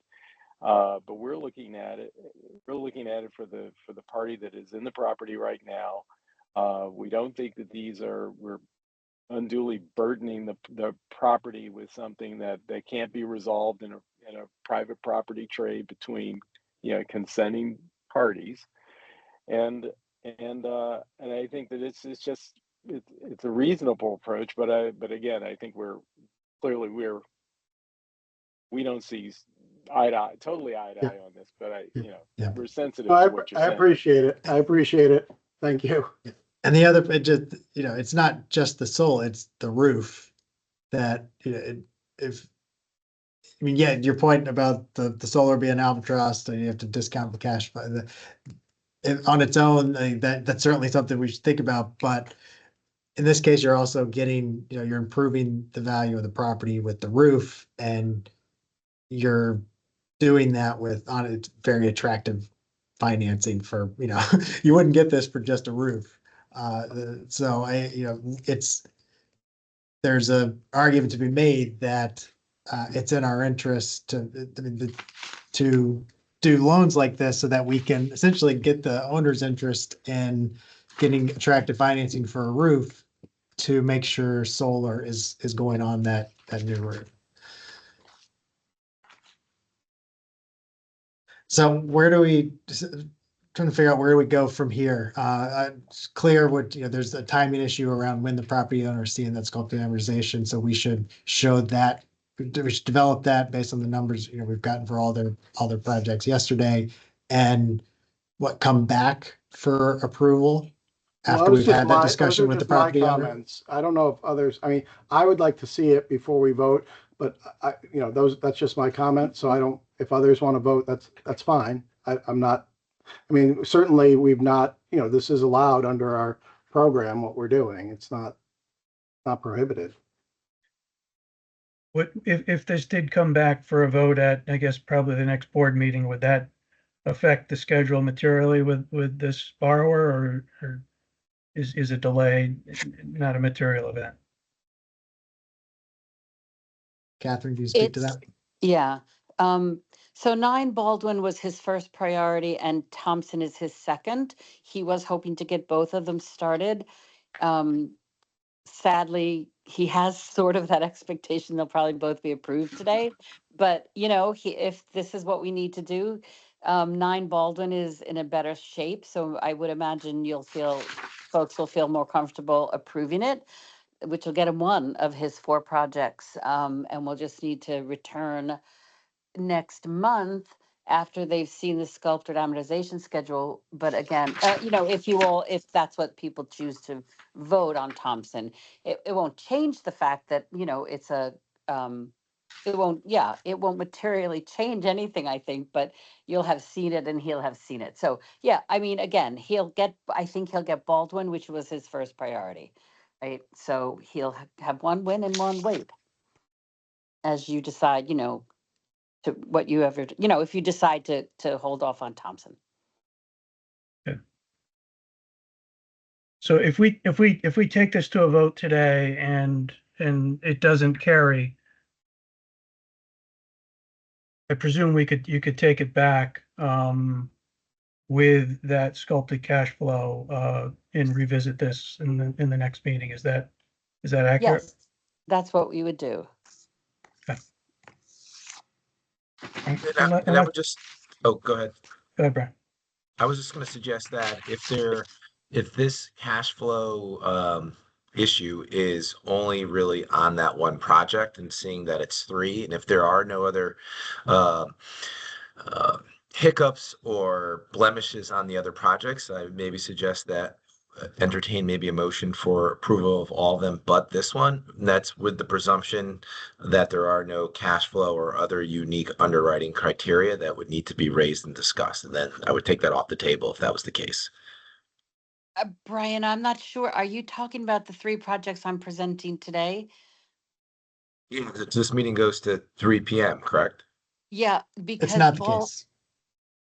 But we're looking at it for the party that is in the property right now. We don't think that we're unduly burdening the property with something that can't be resolved in a private property trade between consenting parties. And I think that it's a reasonable approach, but again, I think we don't see totally eye to eye on this, but we're sensitive to what you're saying. I appreciate it. Thank you. And the other, it's not just the solar, it's the roof that, your point about the solar being albatross, and you have to discount the cash on its own, that's certainly something we should think about. But in this case, you're also getting, you're improving the value of the property with the roof, and you're doing that on its very attractive financing for, you wouldn't get this for just a roof. So there's a argument to be made that it's in our interest to do loans like this, so that we can essentially get the owner's interest in getting attractive financing for a roof, to make sure solar is going on that new roof. So trying to figure out where do we go from here? It's clear there's a timing issue around when the property owner is seeing that sculpted amortization, so we should show that we should develop that based on the numbers, we've gotten for all their projects yesterday, and what come back for approval Well, after that was we've just had that my- discussion those are with the just my property owner. comments. I don't know if others, I mean, I would like to see it before we vote, but that's just my comment. So I don't, if others want to vote, that's fine. I'm not, I mean, certainly we've not, this is allowed under our program, what we're doing. It's not prohibited. What, if this did come back for a vote at, I guess, probably the next board meeting, would that affect the schedule materially with this borrower, or is a delay not a material event? Catherine, do you speak to that? Yeah. So 9 Baldwin was his first priority and Thompson is his second. He was hoping to get both of them started. Sadly, he has sort of that expectation they'll probably both be approved today. But, if this is what we need to do, 9 Baldwin is in a better shape. So I would imagine folks will feel more comfortable approving it, which will get him one of his 4 projects. And we'll just need to return next month after they've seen the sculpted amortization schedule. But again, if that's what people choose to vote on Thompson, it won't change the fact that, it's it won't materially change anything, I think, but you'll have seen it and he'll have seen it. So, yeah, I mean, again, I think he'll get Baldwin, which was his first priority, right? So he'll have one win and one wait as you decide, to what you ever, if you decide to hold off on Thompson. So if we take this to a vote today and it doesn't carry, I presume you could take it back with that sculpted cash flow and revisit this in the next meeting. Is that accurate? Yes, that's what we would do. Okay. And I would just, oh, go ahead. Go ahead, Brian. I was just going to suggest that if this cash flow issue is only really on that one project, and seeing that it's 3, and if there are no other hiccups or blemishes on the other projects, I would maybe suggest that entertain maybe a motion for approval of all of them but this one. And that's with the presumption that there are no cash flow or other unique underwriting criteria that would need to be raised and discussed. And then I would take that off the table if that was the case. Brian, I'm not sure. Are you talking about the 3 projects I'm presenting today? Yeah, this meeting goes to 3 p.m., correct? Yeah, because It's not the case.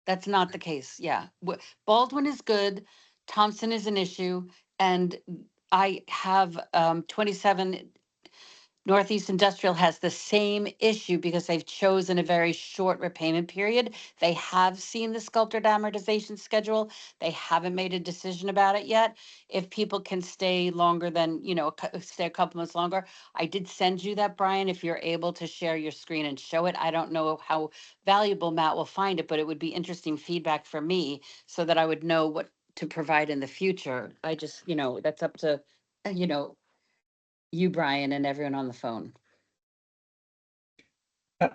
That's not the case. Yeah. Baldwin is good. Thompson is an issue. And I have 27 Northeast Industrial has the same issue because they've chosen a very short repayment period. They have seen the sculpted amortization schedule. They haven't made a decision about it yet. If people can stay longer than, stay a couple months longer. I did send you that, Brian, if you're able to share your screen and show it. I don't know how valuable Matt will find it, but it would be interesting feedback for me so that I would know what to provide in the future. I just, that's up to, you, Brian, and everyone on the phone.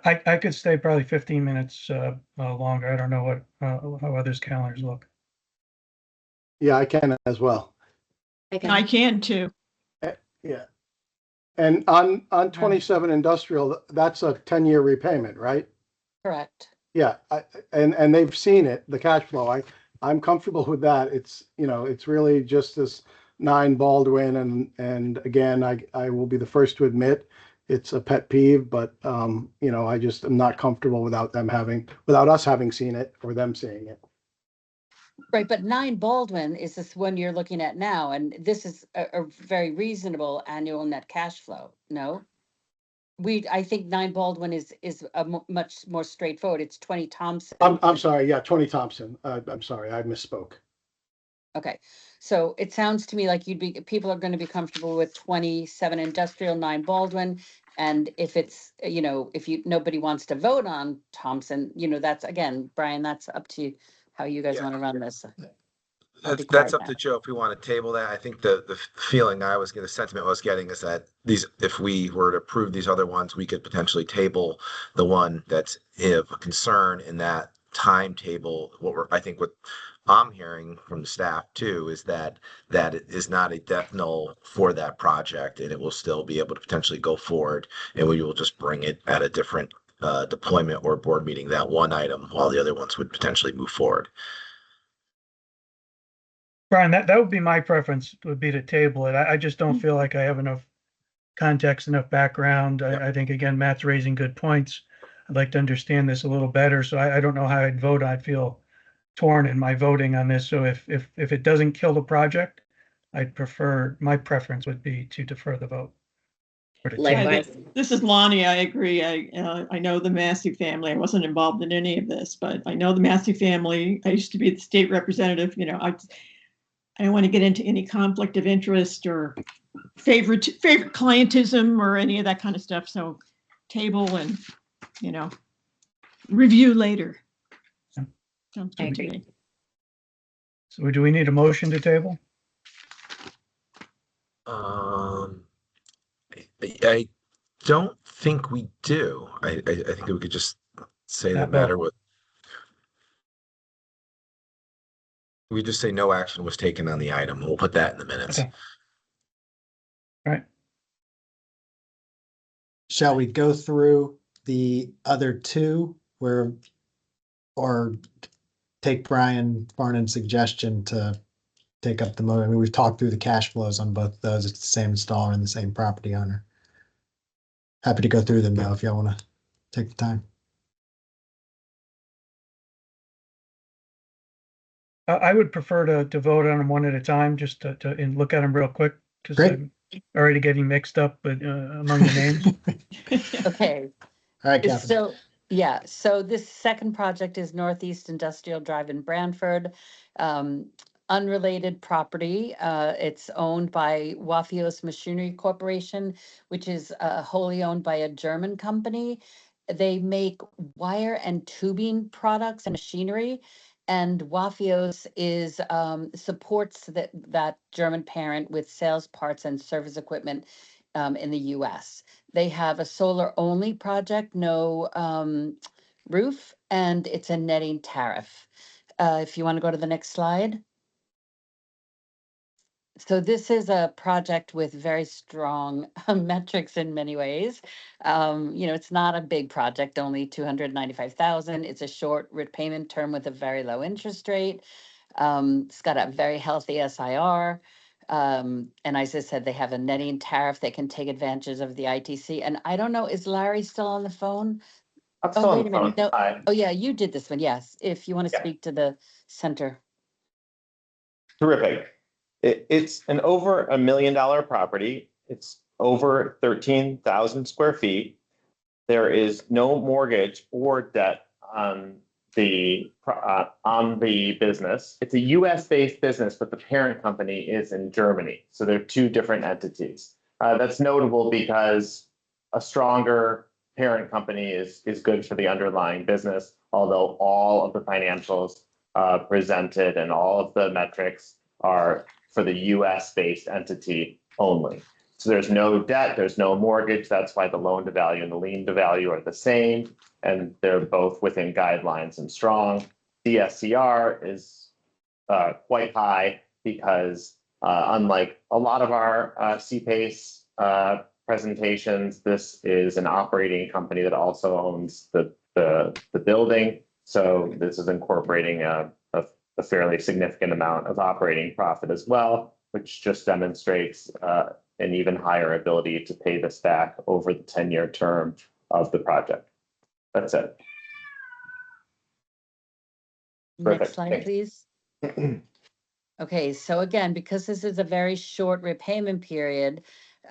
I could stay probably 15 minutes longer. I don't know how others' calendars look. Yeah, I can as well. I can too. Yeah. And on 27 industrial, that's a 10-year repayment, right? Correct. Yeah, and they've seen it, the cash flow. I'm comfortable with that. It's, it's really just this 9 Baldwin, and again, I will be the first to admit it's a pet peeve, but I just am not comfortable without us having seen it or them seeing it. Right, but 9 Baldwin is this one you're looking at now, and this is a very reasonable annual net cash flow. No? I think 9 Baldwin is much more straightforward. It's 20 Thompson. I'm sorry. Yeah, 20 Thompson. I'm sorry, I misspoke. Okay, so it sounds to me like people are going to be comfortable with 27 industrial, 9 Baldwin. And if it's, nobody wants to vote on Thompson, that's, again, Brian, that's up to you, how you guys Yeah. want to run this. I'll be That's quiet up now. to Joe if we want to table that. I think the feeling I was getting, the sentiment I was getting is that if we were to approve these other ones, we could potentially table the one that's of concern in that timetable. I think what I'm hearing from the staff too is that it is not a death knell for that project, and it will still be able to potentially go forward, and we will just bring it at a different deployment or board meeting, that one item, while the other ones would potentially move forward. Brian, that would be my preference, would be to table it. I just don't feel like I have enough context, enough background. I think, again, Matt's raising good points. I'd like to understand this a little better, so I don't know how I'd vote. I'd feel torn in my voting on this. So if it doesn't kill the project, my preference would be to defer the vote. This is Lonnie. I agree. I know the Massey family. I wasn't involved in any of this, but I know the Massey family. I used to be the state representative. I don't want to get into any conflict of interest or favorite clientism or any of that kind of stuff. So table and, review later. Yeah. Sounds good to me. So do we need a motion to table? I don't think we do. I think we could just say no matter what. We just say no action was taken on the item. We'll put that in the minutes. Okay. All right. Shall we go through the other two or take Brian Farnham's suggestion to take up the motor? I mean, we've talked through the cash flows on both of those. It's the same installer and the same property owner. Happy to go through them though, if y'all want to take the time. I would prefer to vote on them one at a time, just to and look at them real quick, because I'm already getting mixed up among the names. Okay. All right, Catherine. So this second project is Northeast Industrial Drive in Branford. Unrelated property. It's owned by Wafios Machinery Corporation, which is wholly owned by a German company. They make wire and tubing products and machinery. And Wafios supports that German parent with sales, parts, and service equipment in the US. They have a solar only project, no roof, and it's a netting tariff. If you want to go to the next slide. So this is a project with very strong metrics in many ways. It's not a big project, only 295,000. It's a short repayment term with a very low interest rate. It's got a very healthy SIR. And as I said, they have a netting tariff. They can take advantage of the ITC. And I don't know, is Larry still on the phone? I'm still on the phone. No. Hi. Oh, yeah, you did this one. Yes. If you want to Yeah. speak to the center. Terrific. It's an over $1 million property. It's over 13,000 square feet. There is no mortgage or debt on the business. It's a US-based business, but the parent company is in Germany. So they're two different entities. That's notable because a stronger parent company is good for the underlying business, although all of the financials presented and all of the metrics are for the US-based entity only. So there's no debt, there's no mortgage. That's why the loan to value and the lien to value are the same, and they're both within guidelines and strong. DSCR is quite high because unlike a lot of our CPACE presentations, this is an operating company that also owns the building. So this is incorporating a fairly significant amount of operating profit as well, which just demonstrates an even higher ability to pay this back over the 10-year term of the project. That's it. Next slide, please. Okay, so again, because this is a very short repayment period,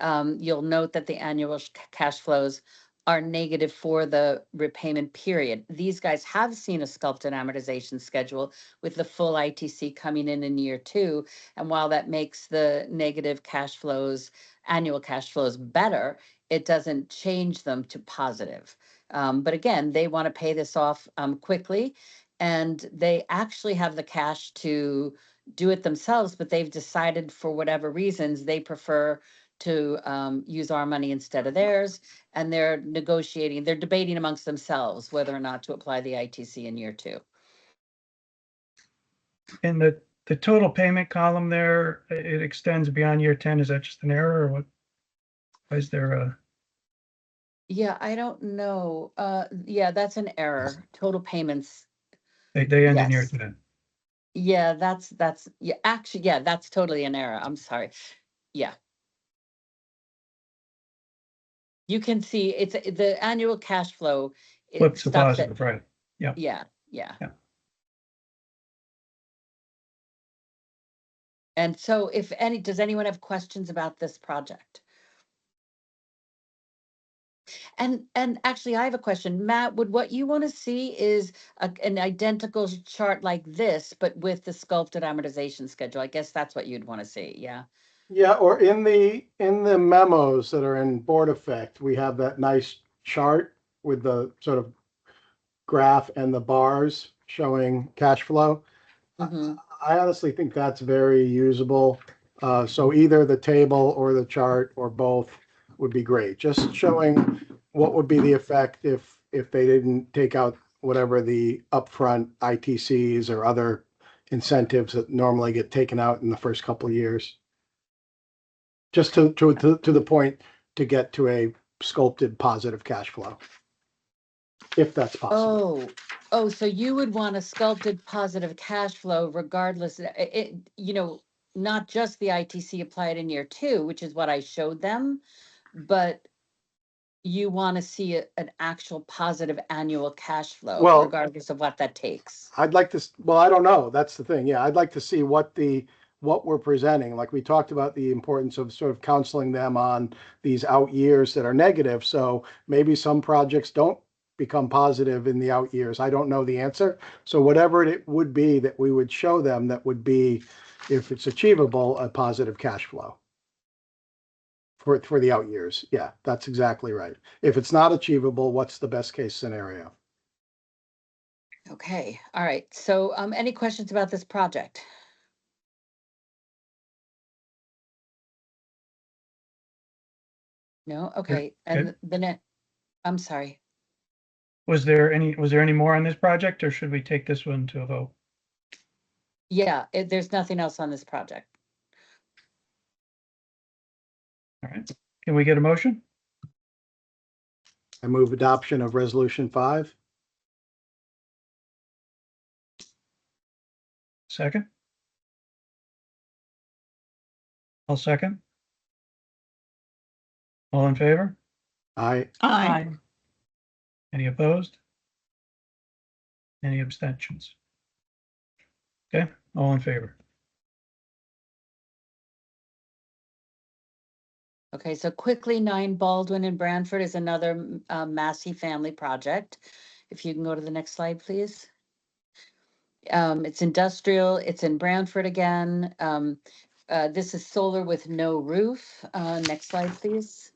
you'll note that the annual cash flows are negative for the repayment period. These guys have seen a sculpted amortization schedule with the full ITC coming in year 2. And while that makes the negative cash flows, annual cash flows better, it doesn't change them to positive. But again, they want to pay this off quickly, and they actually have the cash to do it themselves, but they've decided for whatever reasons, they prefer to use our money instead of theirs. And they're negotiating, they're debating amongst themselves whether or not to apply the ITC in year 2. In the total payment column there, it extends beyond year 10. Is that just an error or what? Is there a, Yeah, I don't know. Yeah, that's an error. Total payments. they end in year Yes. 10? Yeah, that's, yeah, actually, yeah, that's totally an error. I'm sorry. Yeah. You can see it's the annual cash flow. It Flips to stops at, positive, right? Yeah. yeah, yeah. Yeah. And so if any, does anyone have questions about this project? And actually, I have a question. Matt, would what you want to see is an identical chart like this, but with the sculpted amortization schedule? I guess that's what you'd want to see, yeah. Yeah, or in the memos that are in Board Effect, we have that nice chart with the sort of graph and the bars showing cash flow. Mm-hmm. I honestly think that's very usable. So either the table or the chart or both would be great. Just showing what would be the effect if they didn't take out whatever the upfront ITCs or other incentives that normally get taken out in the first couple of years. Just to the point to get to a sculpted positive cash flow, if that's possible. Oh, so you would want a sculpted positive cash flow regardless, not just the ITC applied in year 2, which is what I showed them, but you want to see an actual positive annual cash flow Well, regardless of what that takes. I'd like to, well, I don't know. That's the thing. Yeah, I'd like to see what we're presenting. Like we talked about the importance of sort of counseling them on these out years that are negative. So maybe some projects don't become positive in the out years. I don't know the answer. So whatever it would be that we would show them, that would be, if it's achievable, a positive cash flow for the out years. Yeah, that's exactly right. If it's not achievable, what's the best case scenario? Okay, all right. So any questions about this project? No? Okay. And the net, I'm sorry. Was there any more on this project, or should we take this one to a vote? Yeah, there's nothing else on this project. All right. Can we get a motion? I move adoption of Resolution 5. Second? I'll second. All in favor? Aye. Aye. Any opposed? Any abstentions? Okay, all in favor. Okay, so quickly, 9 Baldwin in Branford is another Massey family project. If you can go to the next slide, please. It's industrial, it's in Branford again. This is solar with no roof. Next slide, please.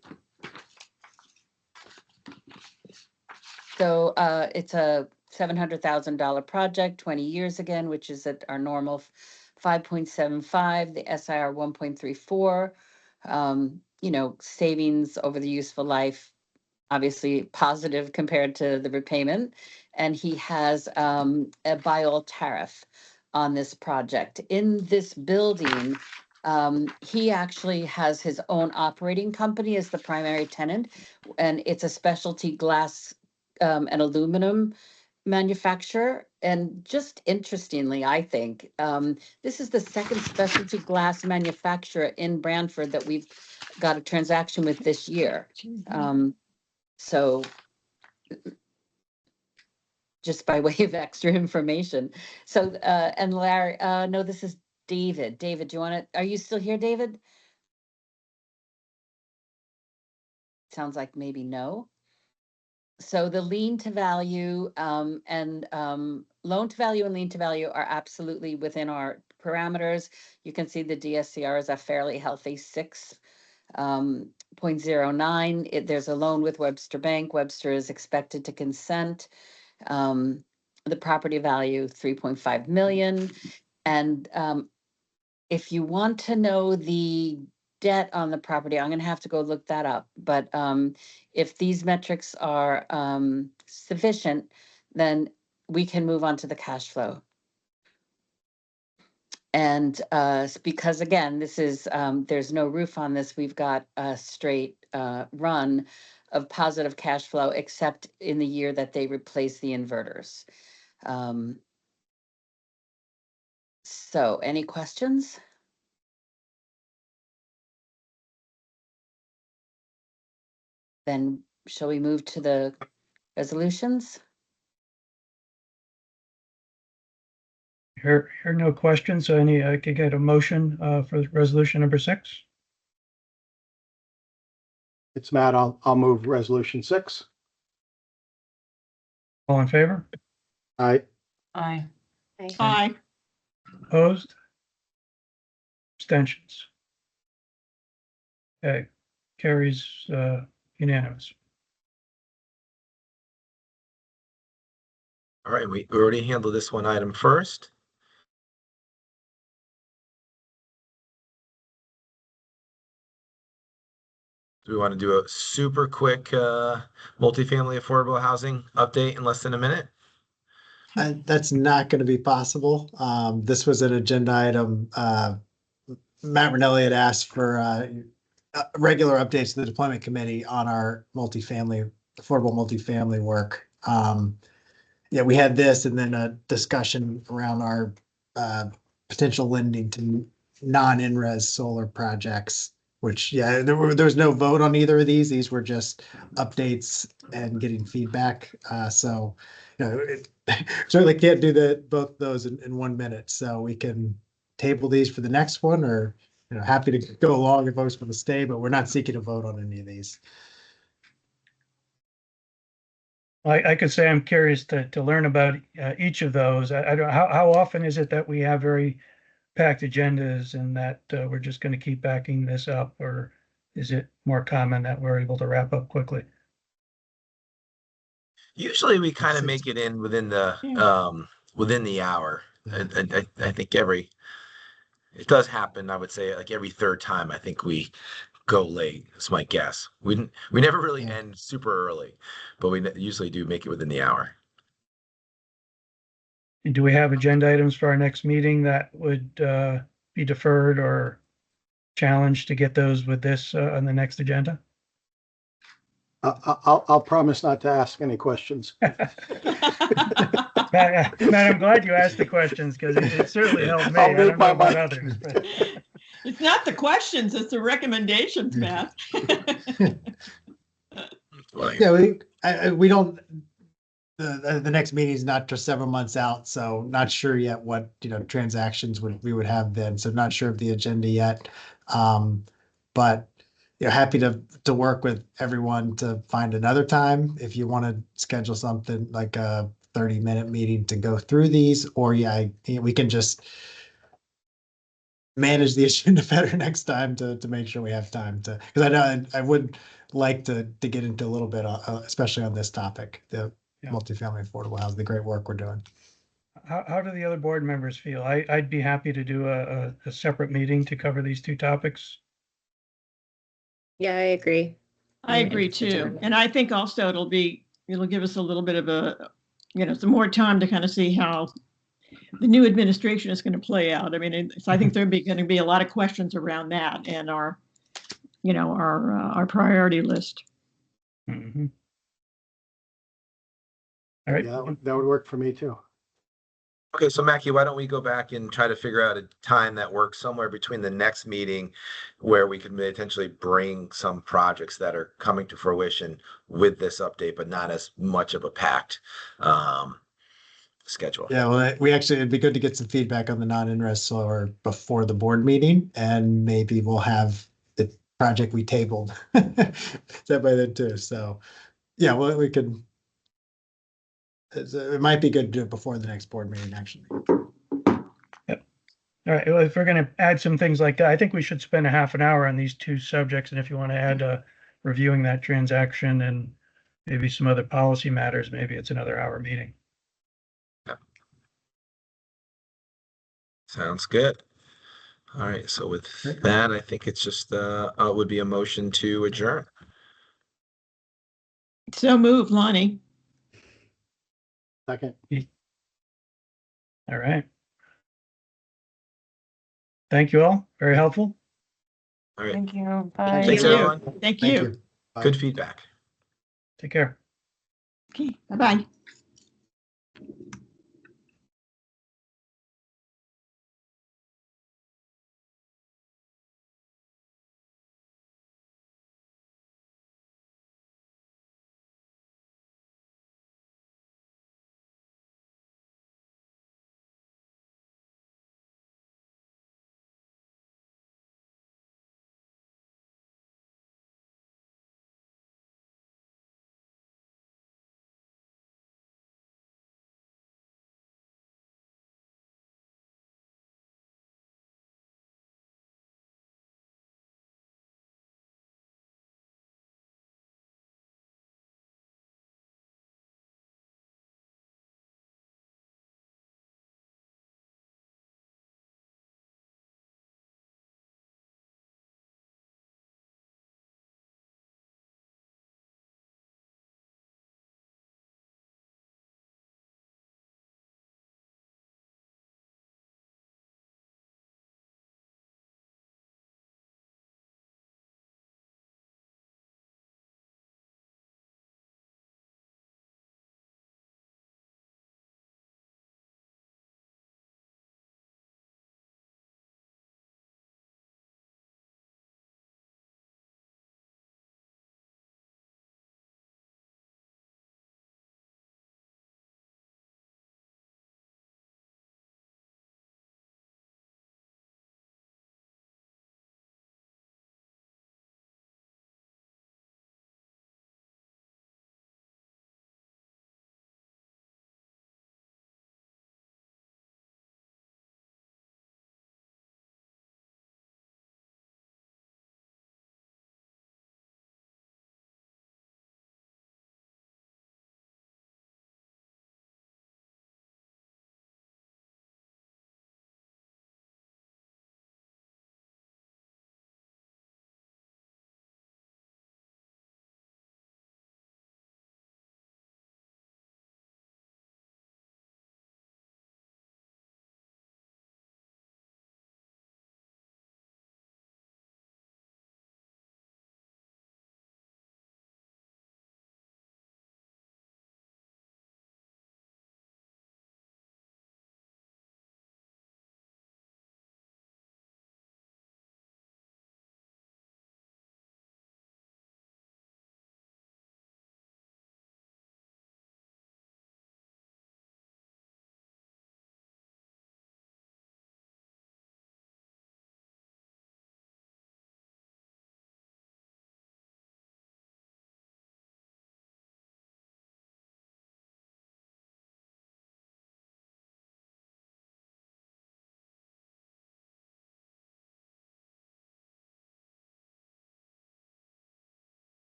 So it's a $700,000 project, 20 years again, which is at our normal 5.75, the SIR 1.34. Savings over the useful life, obviously positive compared to the repayment. And he has a buy-all tariff on this project. In this building, he actually has his own operating company as the primary tenant, and it's a specialty glass and aluminum manufacturer. And just interestingly, I think, this is the second specialty glass manufacturer in Branford that we've got a transaction with this year. So just by way of extra information. So, and Larry, no, this is David. David, do you want to, are you still here, David? Sounds like maybe no. So the lean to value and loan to value and lean to value are absolutely within our parameters. You can see the DSCR is a fairly healthy 6.09. There's a loan with Webster Bank. Webster is expected to consent. The property value 3.5 million. And if you want to know the debt on the property, I'm gonna have to go look that up. But if these metrics are sufficient, then we can move on to the cash flow. And because again, this is there's no roof on this, we've got a straight run of positive cash flow, except in the year that they replace the inverters. So any questions? Then shall we move to the resolutions? Here no questions. So I could get a motion for resolution number 6. It's Matt. I'll move resolution 6. All in favor? Aye. Aye. Aye. Opposed? Abstentions? Okay, carries unanimous. All right, we already handled this one item first. Do we want to do a super quick multifamily affordable housing update in less than a minute? That's not going to be possible. This was an agenda item. Matt Ranelli had asked for regular updates to the deployment committee on our affordable multifamily work. Yeah, we had this and then a discussion around our potential lending to non-INRES solar projects, which, yeah, there was no vote on either of these. These were just updates and getting feedback. So, you know, certainly can't do both those in 1 minute. So we can table these for the next one, or, you know, happy to go along if folks want to stay, but we're not seeking a vote on any of these. I could say I'm curious to learn about each of those. I don't, how often is it that we have very packed agendas and that we're just going to keep backing this up, or is it more common that we're able to wrap up quickly? Usually we kind of make it in within the hour. I think it does happen. I would say like every third time. I think we go late. That's my guess. We never really end super early, but we usually do make it within the hour. Do we have agenda items for our next meeting that would be deferred or challenged to get those with this on the next agenda? I'll promise not to ask any questions. Matt, I'm glad you asked the questions because it certainly helped me. I don't know about others. But... It's not the questions, it's the recommendations, Matt. Yeah, we don't. The next meeting is not just several months out, so not sure yet what, you know, transactions we would have then. So not sure of the agenda yet, but, you know, happy to work with everyone to find another time if you want to schedule something like a 30-minute meeting to go through these, or we can just manage the agenda better next time to make sure we have time to, because I know I would like to get into a little bit, especially on this topic, the multifamily affordable housing, the great work we're doing. How do the other board members feel? I'd be happy to do a separate meeting to cover these two topics. Yeah, I agree. I agree too. And I think also it'll give us a little bit of some more time to kind of see how the new administration is going to play out. I mean, so I think there'll be going to be a lot of questions around that and our priority list. Mm-hmm. All right. Yeah, that would work for me too. Okay, so Mackie, why don't we go back and try to figure out a time that works somewhere between the next meeting where we could potentially bring some projects that are coming to fruition with this update, but not as much of a packed schedule. Yeah, well, it'd be good to get some feedback on the non-INRES solar before the board meeting, and maybe we'll have the project we tabled that by then too. So, yeah, well, we could. It might be good to do it before the next board meeting, actually. Yep. All right. Well, if we're going to add some things like that, I think we should spend a half an hour on these two subjects. And if you want to add reviewing that transaction and maybe some other policy matters, maybe it's another hour meeting. Yep. Sounds good. All right. So with that, I think it's just would be a motion to adjourn. So moved, Lonnie. Second. All right. Thank you all. Very helpful. All right. Thank you. Thank Thanks, you. everyone. Thank Thank you. you. Good feedback. Take care. Okay, bye-bye.